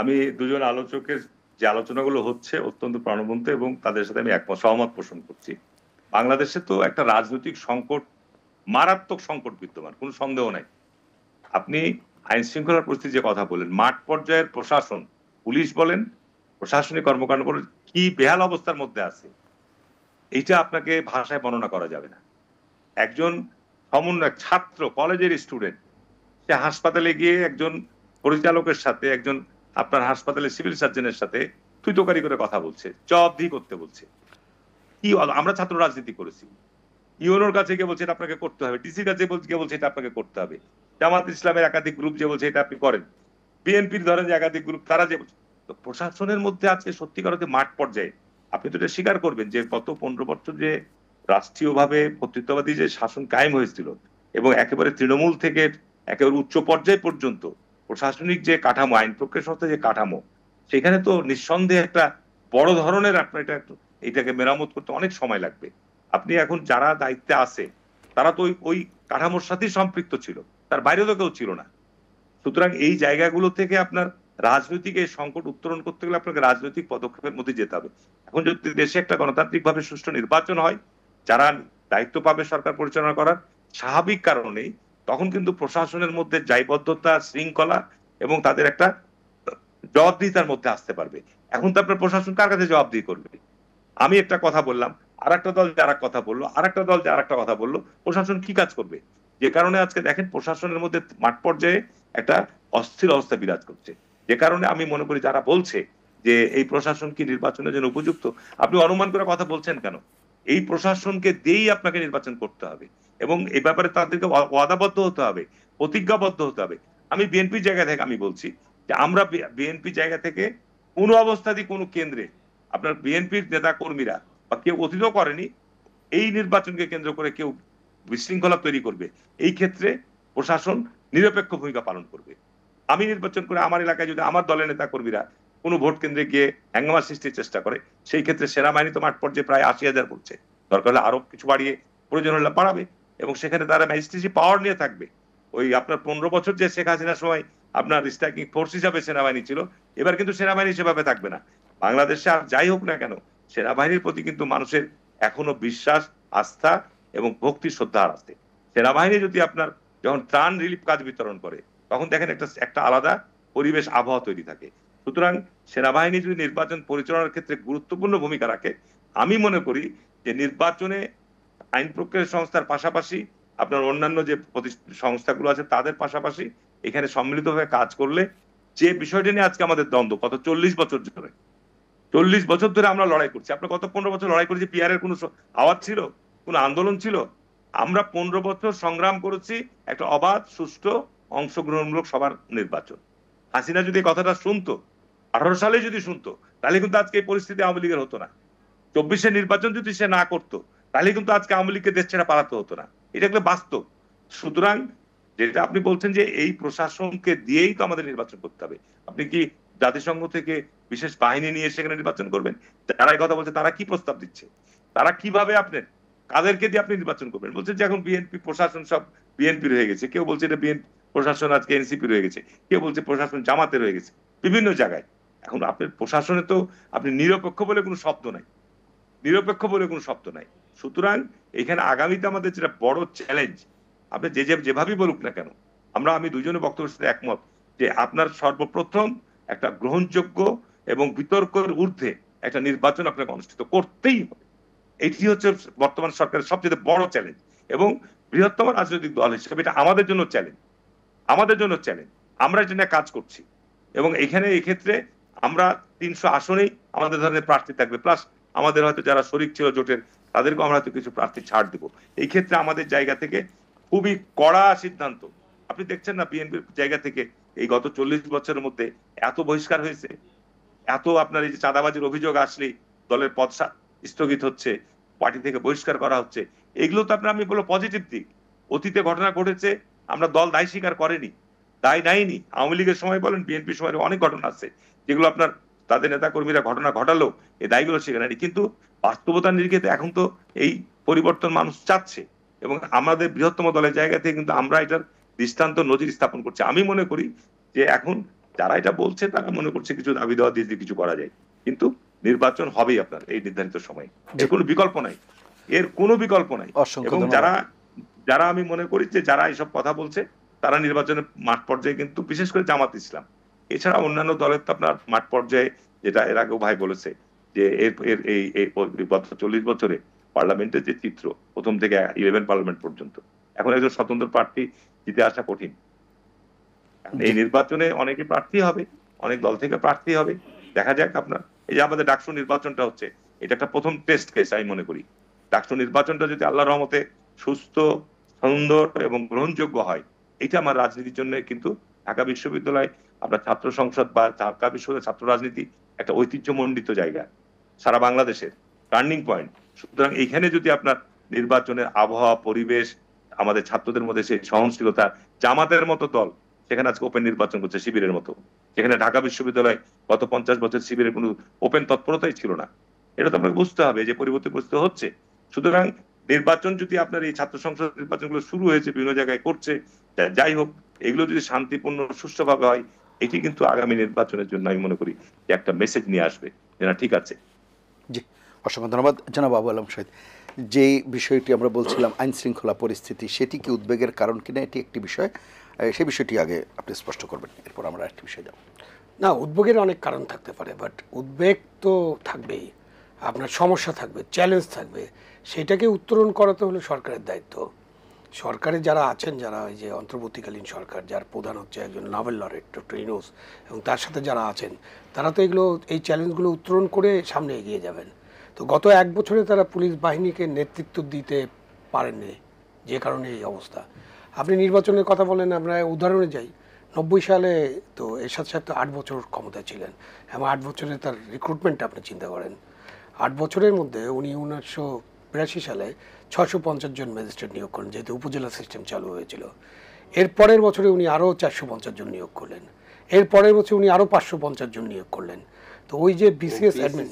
আমি দুজন আলোচকের যে আলোচনাগুলো হচ্ছে অত্যন্ত প্রাণবন্ত, এবং তাদের সাথে আমি সহমত পোষণ করছি। বাংলাদেশে তো একটা রাজনৈতিক সংকট, মারাত্মক সংকট বিদ্যমান, কোনো সন্দেহ নাই। আপনি আইন শৃঙ্খলার পরিস্থিতি যে কথা বলেন, মাঠ পর্যায়ের প্রশাসন, পুলিশ বলেন, প্রশাসনিক কর্মকাণ্ড বলেন, কি বেহাল অবস্থার মধ্যে আছে, এইটা আপনাকে ভাষায় বর্ণনা করা যাবে না। একজন সমন্বয়ক, ছাত্র, কলেজের স্টুডেন্ট, সে হাসপাতালে গিয়ে একজন পরিচালকের সাথে, একজন আপনার হাসপাতালের সিভিল সার্জনের সাথে তুই তোকারি করে কথা বলছে, জবাবদিহি করতে বলছে। কি আমরা ছাত্র রাজনীতি করেছি, ইউনোর কাছে গিয়ে বলছে এটা আপনাকে করতে হবে, ডিসির কাছে গিয়ে বলছে এটা আপনাকে করতে হবে, জামাত ইসলামের একাধিক গ্রুপ যে বলছে এটা আপনি করেন, বিএনপির ধরেন যে একাধিক গ্রুপ তারা যে বলছে। তো প্রশাসনের মধ্যে আছে সত্যিকার অর্থে মাঠ পর্যায়ে আপনি তো এটা স্বীকার করবেন যে গত 15 বছর যে রাষ্ট্রীয়ভাবে কর্তৃত্ববাদী যে শাসন কায়েম হয়েছিল, এবং একেবারে তৃণমূল থেকে একেবারে উচ্চ পর্যায় পর্যন্ত প্রশাসনিক যে কাঠামো, আইন প্রক্রিয়া সংস্থার যে কাঠামো, সেখানে তো নিঃসন্দেহে একটা বড় ধরনের আপনার এটাকে মেরামত করতে অনেক সময় লাগবে। আপনি এখন যারা দায়িত্বে আছে তারা তো ওই কাঠামোর সাথেই সম্পৃক্ত ছিল, তার বাইরে তো কেউ ছিল না। সুতরাং এই জায়গাগুলো থেকে আপনার রাজনৈতিক এই সংকট উত্তরণ করতে গেলে আপনাকে রাজনৈতিক পদক্ষেপের মধ্যে যেতে হবে। এখন যদি দেশে একটা গণতান্ত্রিক ভাবে সুষ্ঠু নির্বাচন হয়, যারা দায়িত্ব পাবে সরকার পরিচালনা করার, স্বাভাবিক কারণেই তখন কিন্তু প্রশাসনের মধ্যে দায়বদ্ধতা, শৃঙ্খলা এবং তাদের একটা জবাবদিহিতার মধ্যে আসতে পারবে। এখন তো আপনার প্রশাসন কার কাছে জবাবদিহি করবে? আমি একটা কথা বললাম, আর একটা দল যে আর এক কথা বললো, আর একটা দল যে আর একটা কথা বললো, প্রশাসন কি কাজ করবে? যে কারণে আজকে দেখেন প্রশাসনের মধ্যে মাঠ পর্যায়ে একটা অস্থির অবস্থা বিরাজ করছে। যে কারণে আমি মনে করি যারা বলছে যে এই প্রশাসন কি নির্বাচনের জন্য উপযুক্ত, আপনি অনুমান করে কথা বলছেন কেন? এই প্রশাসনকে দিয়েই আপনাকে নির্বাচন করতে হবে, এবং এই ব্যাপারে তাদেরকে ওয়াদাবদ্ধ হতে হবে, প্রতিজ্ঞাবদ্ধ হতে হবে। আমি বিএনপির জায়গা থেকে আমি বলছি যে আমরা বিএনপি জায়গা থেকে কোনো অবস্থাতেই কোনো কেন্দ্রে আপনার বিএনপির নেতা কর্মীরা বা কেউ অতীতও করেনি, এই নির্বাচনকে কেন্দ্র করে কেউ বিশৃঙ্খলা তৈরি করবে, এই ক্ষেত্রে প্রশাসন নিরপেক্ষ ভূমিকা পালন করবে। আমি নির্বাচন করে আমার এলাকায় যদি আমার দলের নেতা কর্মীরা কোনো ভোট কেন্দ্রে গিয়ে হ্যাঙ্গামা সৃষ্টির চেষ্টা করে, সেই ক্ষেত্রে সেনাবাহিনী তো মাঠ পর্যায়ে প্রায় 80,000 পড়ছে, দরকার হলে আরো কিছু বাড়িয়ে প্রয়োজন হলে বাড়াবে, এবং সেখানে তারা ম্যাজিস্ট্রেসি পাওয়ার নিয়ে থাকবে। ওই আপনার 15 বছর যে শেখ হাসিনার সময় আপনার স্ট্রাইকিং ফোর্স হিসাবে সেনাবাহিনী ছিল, এবার কিন্তু সেনাবাহিনী সেভাবে থাকবে না। বাংলাদেশে আর যাই হোক না কেন, সেনাবাহিনীর প্রতি কিন্তু মানুষের এখনো বিশ্বাস, আস্থা এবং ভক্তি, শ্রদ্ধা আছে। সেনাবাহিনী যদি আপনার যখন ত্রাণ রিলিফ কাজ বিতরণ করে, তখন দেখেন একটা আলাদা পরিবেশ, আবহাওয়া তৈরি থাকে। সুতরাং সেনাবাহিনী যদি নির্বাচন পরিচালনার ক্ষেত্রে গুরুত্বপূর্ণ ভূমিকা রাখে, আমি মনে করি যে নির্বাচনে আইন প্রক্রিয়া সংস্থার পাশাপাশি আপনার অন্যান্য যে সংস্থাগুলো আছে তাদের পাশাপাশি এখানে সম্মিলিতভাবে কাজ করলে, যে বিষয়টা নিয়ে আজকে আমাদের দ্বন্দ্ব, কত 40 বছর ধরে আমরা লড়াই করছি। আপনার কত 15 বছর লড়াই করেছি, পিআর এর কোনো আওয়াজ ছিল, কোনো আন্দোলন ছিল? আমরা 15 বছর সংগ্রাম করেছি একটা অবাধ, সুষ্ঠু, অংশগ্রহণমূলক সবার নির্বাচন। হাসিনা যদি কথাটা শুনতো, 18 সালে যদি শুনতো, তাহলে কিন্তু আজকে এই পরিস্থিতি আওয়ামী লীগের হতো না। 24-এর নির্বাচন যদি সে না করতো, তাহলে কিন্তু আজকে আওয়ামী লীগকে দেশ ছেড়ে পালাতে হতো না। এটা একটা বাস্তব। সুতরাং যেটা আপনি বলছেন যে এই প্রশাসনকে দিয়েই তো আমাদের নির্বাচন করতে হবে, আপনি কি জাতিসংঘ থেকে বিশেষ বাহিনী নিয়ে সেখানে নির্বাচন করবেন? যারা এই কথা বলছে তারা কি প্রস্তাব দিচ্ছে? তারা কিভাবে আপনার কাদেরকে দিয়ে আপনি নির্বাচন করবেন? বলছেন যে এখন বিএনপি প্রশাসন সব বিএনপির হয়ে গেছে, কেউ বলছে এটা বিএনপি প্রশাসন আজকে এনসিপির হয়ে গেছে, কেউ বলছে প্রশাসন জামাতের হয়ে গেছে, বিভিন্ন জায়গায়। এখন আপনার প্রশাসনে তো আপনি নিরপেক্ষ বলে কোনো শব্দ নাই। সুতরাং এখানে আগামীতে আমাদের যেটা বড় চ্যালেঞ্জ, আপনি যেভাবেই বলুক না কেন, আমি দুজনের বক্তব্যের সাথে একমত যে আপনার সর্বপ্রথম একটা গ্রহণযোগ্য এবং বিতর্কের ঊর্ধ্বে একটা নির্বাচন আপনাকে অনুষ্ঠিত করতেই হবে। এটি হচ্ছে বর্তমান সরকারের সবচেয়ে বড় চ্যালেঞ্জ, এবং বৃহত্তম রাজনৈতিক দল হিসেবে এটা আমাদের জন্য চ্যালেঞ্জ। আমরা এটা নিয়ে কাজ করছি, এবং এক্ষেত্রে আমরা 300 আসনেই আমাদের ধরনের প্রার্থী থাকবে, প্লাস আমাদের হয়তো যারা শরিক ছিল জোটের, তাদেরকেও আমরা হয়তো কিছু প্রার্থী ছাড় দেবো। এই ক্ষেত্রে আমাদের জায়গা থেকে খুবই কড়া সিদ্ধান্ত। আপনি দেখছেন না বিএনপির জায়গা থেকে এই গত 40 বছরের মধ্যে এত বহিষ্কার হয়েছে, এত আপনার এই যে চাঁদাবাজির অভিযোগ আসলেই দলের পদ স্থগিত হচ্ছে, পার্টি থেকে বহিষ্কার করা হচ্ছে। এগুলো তো আমি বলবো পজিটিভ দিক। অতীতে ঘটনা ঘটেছে, আমরা দল দায় স্বীকার করেনি, দায় নেয়নি। আওয়ামী লীগের সময় বলেন, বিএনপির সময় অনেক ঘটনা আছে যেগুলো আপনার তাদের নেতা কর্মীরা ঘটনা ঘটালো, এই দায়গুলো স্বীকার নেয়নি। কিন্তু বাস্তবতার নিরিখে এখন তো এই পরিবর্তন মানুষ চাচ্ছে, এবং আমাদের বৃহত্তম দলের জায়গা থেকে কিন্তু আমরা এটার দৃষ্টান্ত নজির স্থাপন করছি। আমি মনে করি যে এখন যারা এটা বলছে তারা মনে করছে কিছু দাবি দেওয়া দিয়ে কিছু করা যায়, কিন্তু নির্বাচন হবেই আপনার এই নির্ধারিত সময়। এর কোনো বিকল্প নাই। এবং যারা আমি মনে করি যে যারা এইসব কথা বলছে, তারা নির্বাচনের মাঠ পর্যায়ে কিন্তু, বিশেষ করে জামাত ইসলাম এছাড়া অন্যান্য দলের তো আপনার মাঠ পর্যায়ে, যেটা এর আগেও ভাই বলেছে যে এই 40 বছরে পার্লামেন্টের যে চিত্র, প্রথম থেকে 11 পার্লামেন্ট পর্যন্ত, এখন একজন স্বতন্ত্র প্রার্থী জিতে আসা কঠিন। এই নির্বাচনে অনেকে প্রার্থী হবে, অনেক দল থেকে প্রার্থী হবে, দেখা যাক। আপনার এই যে আমাদের ডাকসু নির্বাচনটা হচ্ছে, এটা একটা প্রথম টেস্ট কেস আমি মনে করি। ডাকসু নির্বাচনটা যদি আল্লাহর রহমতে সুস্থ, সুন্দর এবং গ্রহণযোগ্য হয়, এটা আমার রাজনীতির জন্য কিন্তু ঢাকা বিশ্ববিদ্যালয়, আপনার ছাত্র সংসদ বা ঢাকা বিশ্ববিদ্যালয় ছাত্র রাজনীতি একটা ঐতিহ্যমণ্ডিত জায়গা, সারা বাংলাদেশের টার্নিং পয়েন্ট। সুতরাং এইখানে যদি আপনার নির্বাচনের আবহাওয়া, পরিবেশ, আমাদের ছাত্রদের মধ্যে সেই সহনশীলতা, জামাতের মতো দল সেখানে আজকে ওপেন নির্বাচন করছে শিবিরের মতো, যেখানে ঢাকা বিশ্ববিদ্যালয় গত 50 বছর শিবিরের কোনো ওপেন তৎপরতাই ছিল না। এটা তো আপনাকে বুঝতে হবে যে পরিবর্তন পরিস্থিতি হচ্ছে। সুতরাং নির্বাচন যদি আপনার এই ছাত্র সংসদ নির্বাচনগুলো শুরু হয়েছে, বিভিন্ন জায়গায় করছে, যাই হোক, এগুলো যদি শান্তিপূর্ণ, সুষ্ঠুভাবে হয়, এটি কিন্তু আগামী নির্বাচনের জন্য আমি মনে করি যে একটা মেসেজ নিয়ে আসবে যে না, ঠিক আছে। জি, অসংখ্য ধন্যবাদ জনাব আবু আলম শহীদ। যে বিষয়টি আমরা বলছিলাম আইন শৃঙ্খলা পরিস্থিতি, সেটি কি উদ্বেগের কারণ কিনা, এটি একটি বিষয়, সেই বিষয়টি আগে আপনি স্পষ্ট করবেন, এরপর আমরা একটি বিষয় যাব। না, উদ্বেগের অনেক কারণ থাকতে পারে, বাট উদ্বেগ তো থাকবেই, আপনার সমস্যা থাকবে, চ্যালেঞ্জ থাকবে, সেটাকে উত্তরণ করাতে হলে সরকারের দায়িত্ব। সরকারে যারা আছেন, যারা এই যে অন্তর্বর্তীকালীন সরকার, যার প্রধান হচ্ছে একজন নোবেল লরেট ডক্টর ইউনূস, এবং তার সাথে যারা আছেন, তারা তো এই চ্যালেঞ্জগুলো উত্তরণ করে সামনে এগিয়ে যাবেন। তো গত 1 বছরে তারা পুলিশ বাহিনীকে নেতৃত্ব দিতে পারেননি, যে কারণে এই অবস্থা। আপনি নির্বাচনের কথা বলেন, আমরা উদাহরণে যাই, 90 সালে তো এরশাদ সাহেব তো 8 বছর ক্ষমতায় ছিলেন এবং 8 বছরে তার রিক্রুটমেন্টটা আপনি চিন্তা করেন। 8 বছরের মধ্যে উনি 1982 সালে 650 জন ম্যাজিস্ট্রেট নিয়োগ করেন, যেহেতু উপজেলা সিস্টেম চালু হয়েছিল। এর পরের বছরে উনি আরও 450 জন নিয়োগ করলেন। এর পরের বছর উনি আরও 550 জন নিয়োগ করলেন। তো ওই যে বিসিএস অ্যাডমিন,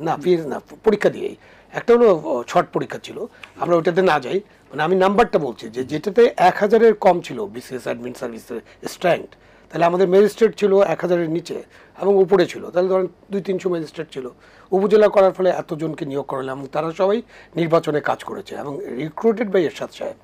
না পিএস না, পরীক্ষা দিয়েই একটা হলো শর্ট পরীক্ষা ছিল, আমরা ওটাতে না যাই, মানে আমি নাম্বারটা বলছি যে যেটাতে 1000-এর কম ছিল বিসিএস অ্যাডমিন সার্ভিসের স্ট্রেংথ, তাহলে আমাদের ম্যাজিস্ট্রেট ছিল 1000-এর নিচে এবং উপরে ছিল, তাহলে ধরেন 200-300 ম্যাজিস্ট্রেট ছিল। উপজেলা করার ফলে এতজনকে নিয়োগ করালাম এবং তারা সবাই নির্বাচনে কাজ করেছে এবং রিক্রুটেড বাই এরশাদ সাহেব।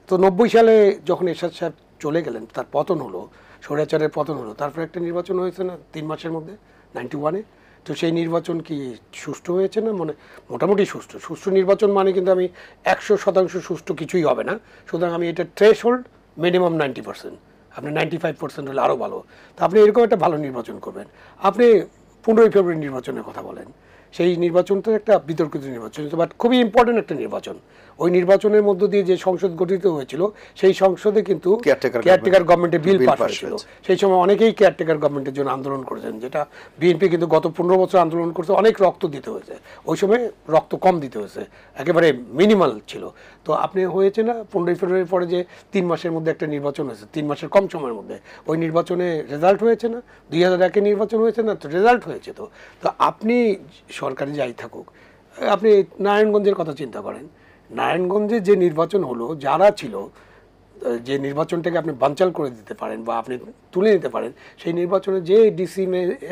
তো 90 সালে যখন এরশাদ সাহেব চলে গেলেন, তার পতন হলো, স্বৈরাচারের পতন হলো, তারপরে একটা নির্বাচন হয়েছে না 3 মাসের মধ্যে 91-এ। তো সেই নির্বাচন কি সুষ্ঠু হয়েছে না? মানে মোটামুটি সুষ্ঠু নির্বাচন মানে কিন্তু আমি 100% সুষ্ঠু কিছুই হবে না, সুতরাং আমি এটা থ্রেশহোল্ড মিনিমাম 90%, আপনি 95% হলে আরও ভালো। তা আপনি এরকম একটা ভালো নির্বাচন করবেন। আপনি 15ই ফেব্রুয়ারি নির্বাচনের কথা বলেন, সেই নির্বাচনটা একটা বিতর্কিত নির্বাচন, বাট খুবই ইম্পর্টেন্ট একটা নির্বাচন। ওই নির্বাচনের মধ্য দিয়ে যে সংসদ গঠিত হয়েছিল, সেই সংসদে কিন্তু কেয়ারটেকার গভর্নমেন্টের বিল পাস হয়েছিল। সেই সময় অনেকেই কেয়ারটেকার গভর্নমেন্টের জন্য আন্দোলন করেছেন, যেটা বিএনপি কিন্তু গত 15 বছর আন্দোলন করতে অনেক রক্ত দিতে হয়েছে। ওই সময় রক্ত কম দিতে হয়েছে, একেবারে মিনিমাল ছিল। তো আপনি হয়েছে না 15ই ফেব্রুয়ারির পরে যে 3 মাসের মধ্যে একটা নির্বাচন হয়েছে, 3 মাসের কম সময়ের মধ্যে, ওই নির্বাচনে রেজাল্ট হয়েছে না? 2001-এ নির্বাচন হয়েছে না? তো রেজাল্ট হয়েছে। তো আপনি সরকারি যাই থাকুক, আপনি নারায়ণগঞ্জের কথা চিন্তা করেন, নারায়ণগঞ্জে যে নির্বাচন হলো, যারা ছিল, যে নির্বাচনটাকে আপনি বানচাল করে দিতে পারেন বা আপনি তুলে নিতে পারেন, সেই নির্বাচনে যে ডিসি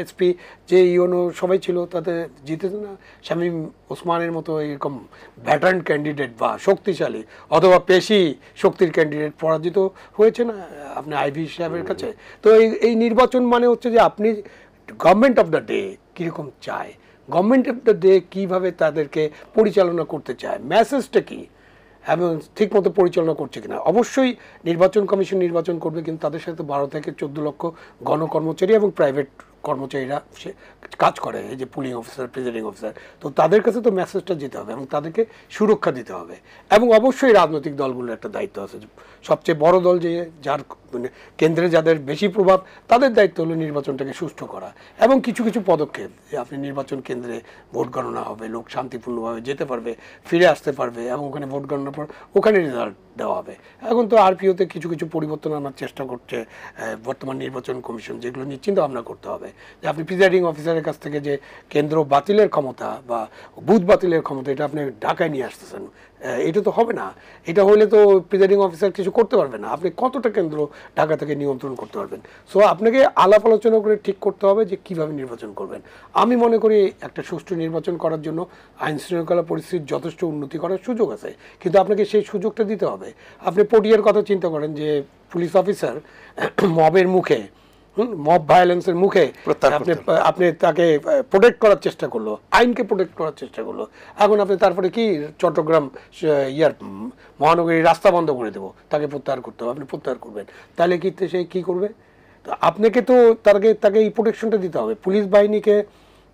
এসপি যে ইউনো সবাই ছিল, তাতে জিতেত না শামীম ওসমানের মতো এরকম ব্যাটার্ন ক্যান্ডিডেট বা শক্তিশালী অথবা পেশি শক্তির ক্যান্ডিডেট পরাজিত হয়েছে না আপনি আইভি সাহেবের কাছে? তো এই নির্বাচন মানে হচ্ছে যে আপনি গভর্নমেন্ট অফ দ্য ডে কীরকম চায়, গভর্নমেন্ট অফ দ্য ডে কীভাবে তাদেরকে পরিচালনা করতে চায়, মেসেজটা কী এবং ঠিকমতো পরিচালনা করছে কিনা। অবশ্যই নির্বাচন কমিশন নির্বাচন করবে, কিন্তু তাদের সাথে 12 থেকে 14 লক্ষ গণকর্মচারী এবং প্রাইভেট কর্মচারীরা সে কাজ করে, এই যে পুলিং অফিসার, প্রিজাইডিং অফিসার, তো তাদের কাছে তো মেসেজটা যেতে হবে এবং তাদেরকে সুরক্ষা দিতে হবে। এবং অবশ্যই রাজনৈতিক দলগুলোর একটা দায়িত্ব আছে, সবচেয়ে বড় দল যে যার মানে কেন্দ্রে যাদের বেশি প্রভাব, তাদের দায়িত্ব হলো নির্বাচনটাকে সুষ্ঠু করা এবং কিছু কিছু পদক্ষেপ, যে আপনি নির্বাচন কেন্দ্রে ভোট গণনা হবে, লোক শান্তিপূর্ণভাবে যেতে পারবে, ফিরে আসতে পারবে এবং ওখানে ভোট গণনার পর ওখানে রেজাল্ট দেওয়া হবে। এখন তো আরপিওতে কিছু কিছু পরিবর্তন আনার চেষ্টা করছে বর্তমান নির্বাচন কমিশন, যেগুলো নিয়ে চিন্তা ভাবনা করতে হবে যে আপনি প্রিজাইডিং অফিসারের কাছ থেকে যে কেন্দ্র বাতিলের ক্ষমতা বা বুথ বাতিলের ক্ষমতা, এটা আপনি ঢাকায় নিয়ে আসতেছেন, এটা তো হবে না। এটা হলে তো প্রিজাইডিং অফিসার কিছু করতে পারবে না, আপনি কতটা কেন্দ্র ঢাকা থেকে নিয়ন্ত্রণ করতে পারবেন? সো আপনাকে আলাপ আলোচনা করে ঠিক করতে হবে যে কিভাবে নির্বাচন করবেন। আমি মনে করি একটা সুষ্ঠু নির্বাচন করার জন্য আইন শৃঙ্খলা পরিস্থিতির যথেষ্ট উন্নতি করার সুযোগ আছে, কিন্তু আপনাকে সেই সুযোগটা দিতে হবে। আপনি পটিয়ার কথা চিন্তা করেন, যে পুলিশ অফিসার মবের মুখে, মব ভায়োলেন্সের মুখে আপনি তাকে প্রোটেক্ট করার চেষ্টা করলো, আইনকে প্রোটেক্ট করার চেষ্টা করলো। এখন আপনি তারপরে কি চট্টগ্রাম মহানগরীর রাস্তা বন্ধ করে দেবো, তাকে প্রত্যাহার করতে হবে, আপনি প্রত্যাহার করবেন, তাহলে কি সে কী করবে? তো আপনাকে তো তাকে এই প্রোটেকশনটা দিতে হবে। পুলিশ বাহিনীকে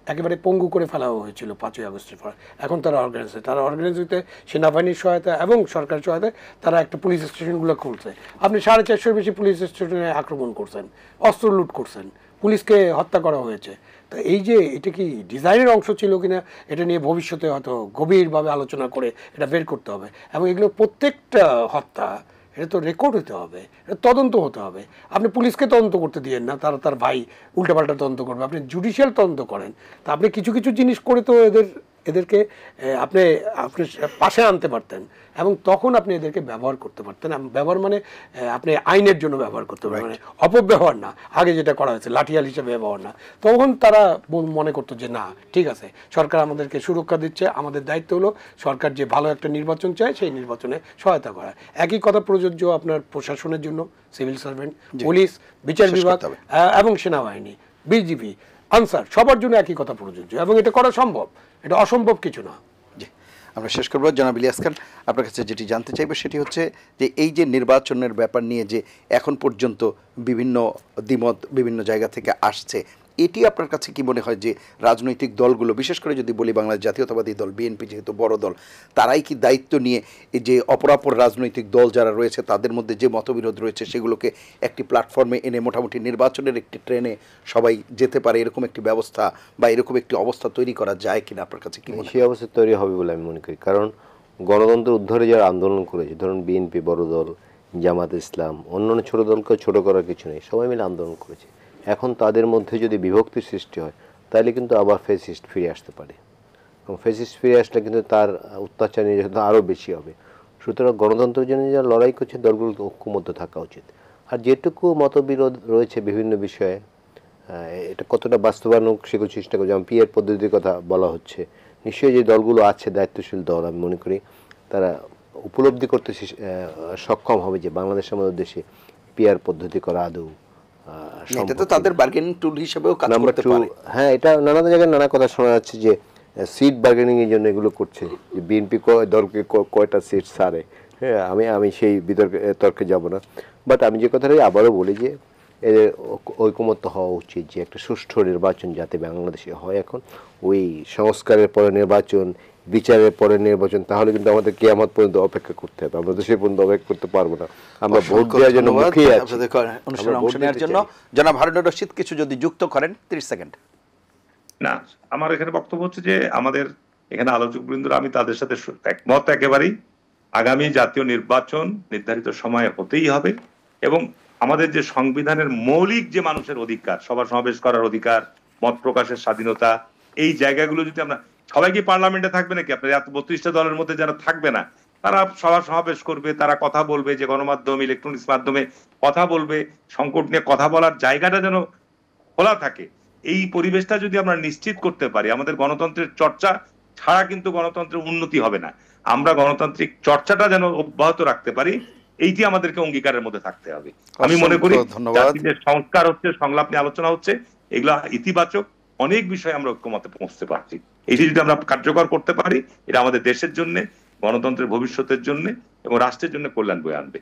একেবারে পঙ্গু করে ফেলা হয়েছিল 5ই আগস্টের পর, এখন তারা অর্গানাইজ হতে সেনাবাহিনীর সহায়তা এবং সরকারের সহায়তায় তারা একটা পুলিশ স্টেশনগুলো খুলছে। আপনি 450-এর বেশি পুলিশ স্টেশনে আক্রমণ করছেন, অস্ত্র লুট করছেন, পুলিশকে হত্যা করা হয়েছে। তো এই যে এটা কি ডিজাইনের অংশ ছিল কিনা, এটা নিয়ে ভবিষ্যতে হয়তো গভীরভাবে আলোচনা করে এটা বের করতে হবে এবং এগুলো প্রত্যেকটা হত্যা এটা তো রেকর্ড হতে হবে, এটা তদন্ত হতে হবে। আপনি পুলিশকে তদন্ত করতে দিয়েন না, তার ভাই উল্টাপাল্টা তদন্ত করবে, আপনি জুডিশিয়াল তদন্ত করেন। তা আপনি কিছু কিছু জিনিস করে তো এদেরকে আপনি পাশে আনতে পারতেন এবং তখন আপনি এদেরকে ব্যবহার করতে পারতেন। ব্যবহার মানে আপনি আইনের জন্য ব্যবহার করতে পারবেন, মানে অপব্যবহার না, আগে যেটা করা হয়েছে লাঠিয়াল হিসেবে ব্যবহার না। তখন তারা মনে করতো যে না ঠিক আছে, সরকার আমাদেরকে সুরক্ষা দিচ্ছে, আমাদের দায়িত্ব হলো সরকার যে ভালো একটা নির্বাচন চায় সেই নির্বাচনে সহায়তা করা। একই কথা প্রযোজ্য আপনার প্রশাসনের জন্য, সিভিল সার্ভেন্ট, পুলিশ, বিচার বিভাগ এবং সেনাবাহিনী, বিজিবি, আনসার, সবার জন্য একই কথা প্রযোজ্য এবং এটা করা সম্ভব, এটা অসম্ভব কিছু না। জি, আমরা শেষ করবো। জনাব ইলিয়াস খান, আপনার কাছে যেটি জানতে চাইবো সেটি হচ্ছে যে এই যে নির্বাচনের ব্যাপার নিয়ে যে এখন পর্যন্ত বিভিন্ন দ্বিমত বিভিন্ন জায়গা থেকে আসছে, এটি আপনার কাছে কি মনে হয় যে রাজনৈতিক দলগুলো, বিশেষ করে যদি বলি বাংলাদেশ জাতীয়তাবাদী দল বিএনপি যেহেতু বড় দল, তারাই কি দায়িত্ব নিয়ে এই যে অপরাপর রাজনৈতিক দল যারা রয়েছে তাদের মধ্যে যে মতবিরোধ রয়েছে সেগুলোকে একটি প্ল্যাটফর্মে এনে মোটামুটি নির্বাচনের একটি ট্রেনে সবাই যেতে পারে এরকম একটি ব্যবস্থা বা এরকম একটি অবস্থা তৈরি করা যায় কিনা আপনার কাছে কি মনে হয়? সেই অবস্থা তৈরি হবে বলে আমি মনে করি, কারণ গণতন্ত্র উদ্ধারে যারা আন্দোলন করেছে, ধরুন বিএনপি বড় দল, জামাত ইসলাম, অন্যান্য ছোট দলকে ছোট করার কিছু নেই, সবাই মিলে আন্দোলন করেছে। এখন তাদের মধ্যে যদি বিভক্তির সৃষ্টি হয় তাহলে কিন্তু আবার ফ্যাসিস্ট ফিরে আসতে পারে, এবং ফ্যাসিস্ট ফিরে আসলে কিন্তু তার অত্যাচার নির্যাতন আরও বেশি হবে। সুতরাং গণতন্ত্রের জন্য যারা লড়াই করছে দলগুলোকে ঐক্যবদ্ধ থাকা উচিত। আর যেটুকু মতবিরোধ রয়েছে বিভিন্ন বিষয়ে, এটা কতটা বাস্তবায়ন সেগুলো চেষ্টা করছে। যেমন পিয়ার পদ্ধতির কথা বলা হচ্ছে, নিশ্চয়ই যে দলগুলো আছে দায়িত্বশীল দল, আমি মনে করি তারা উপলব্ধি করতে সক্ষম হবে যে বাংলাদেশের মতো দেশে পিয়ার পদ্ধতি করা আদৌ এটা তো তাদের বার্গেনিং টুল হিসেবেও কাজ করতে পারে। হ্যাঁ, এটা নানা জায়গায় নানা কথা শোনা যাচ্ছে যে সিট বার্গেনিং এর জন্য এগুলো করছে, যে বিএনপি দলকে কয়টা সিট ছাড়ে। হ্যাঁ, আমি সেই তর্কে যাব না, বাট আমি যে কথাটাই আবারও বলি যে এদের ঐকমত্য হওয়া উচিত যে একটা সুষ্ঠু নির্বাচন যাতে বাংলাদেশে হয়। এখন ওই সংস্কারের পরে নির্বাচন, বিচারের পরে নির্বাচন, তাহলে কিন্তু আমাদের কিয়ামত পর্যন্ত অপেক্ষা করতে হবে, আমরা তো সেই পর্যন্ত অপেক্ষা করতে পারবো না। আমরা ভোট দেওয়ার জন্য মুখিয়ে আছি। অনুষ্ঠানে অংশ নেওয়ার জন্য জনাব হারুনুর রশিদ কিছু যদি যুক্ত করেন 30 সেকেন্ড। না, আমার এখানে বক্তব্য হচ্ছে যে আমাদের এখানে আলোচক বৃন্দরা, আমি তাদের সাথে একমত একেবারেই। আগামী জাতীয় নির্বাচন নির্ধারিত সময়ে হতেই হবে, এবং আমাদের যে সংবিধানের মৌলিক যে মানুষের অধিকার, সভা সমাবেশ করার অধিকার, মত প্রকাশের স্বাধীনতা, এই জায়গাগুলো যদি আমরা, সবাই কি পার্লামেন্টে থাকবে নাকি? আপনার 32টা দলের মধ্যে যারা থাকবে না তারা সভা সমাবেশ করবে, তারা কথা বলবে, যে গণমাধ্যম ইলেকট্রনিক্স মাধ্যমে কথা বলবে, সংকট নিয়ে কথা বলার জায়গাটা যেন খোলা থাকে। এই পরিবেশটা যদি আমরা নিশ্চিত করতে পারি, আমাদের গণতন্ত্রের চর্চা ছাড়া কিন্তু গণতন্ত্রের উন্নতি হবে না। আমরা গণতান্ত্রিক চর্চাটা যেন অব্যাহত রাখতে পারি, এইটি আমাদেরকে অঙ্গীকারের মধ্যে থাকতে হবে। আমি মনে করি জাতির সংস্কার হচ্ছে, সংলাপ নিয়ে আলোচনা হচ্ছে, এগুলা ইতিবাচক অনেক বিষয় আমরা ঐক্যমতে পৌঁছতে পারছি। এটি যদি আমরা কার্যকর করতে পারি, এটা আমাদের দেশের জন্য, গণতন্ত্রের ভবিষ্যতের জন্য এবং রাষ্ট্রের জন্য কল্যাণ বয়ে আনবে।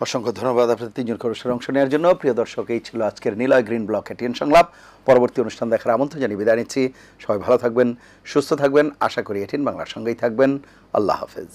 অসংখ্য ধন্যবাদ আপনাদের তিনজন খরচের অংশ নেওয়ার জন্য। প্রিয় দর্শক, এই ছিল আজকের নিলয় গ্রিন ব্লক এটিএন সংলাপ। পরবর্তী অনুষ্ঠান দেখার আমন্ত্রণ জানিয়ে বিদায় নিচ্ছি। সবাই ভালো থাকবেন, সুস্থ থাকবেন, আশা করি এটিএন বাংলার সঙ্গেই থাকবেন। আল্লাহ হাফেজ।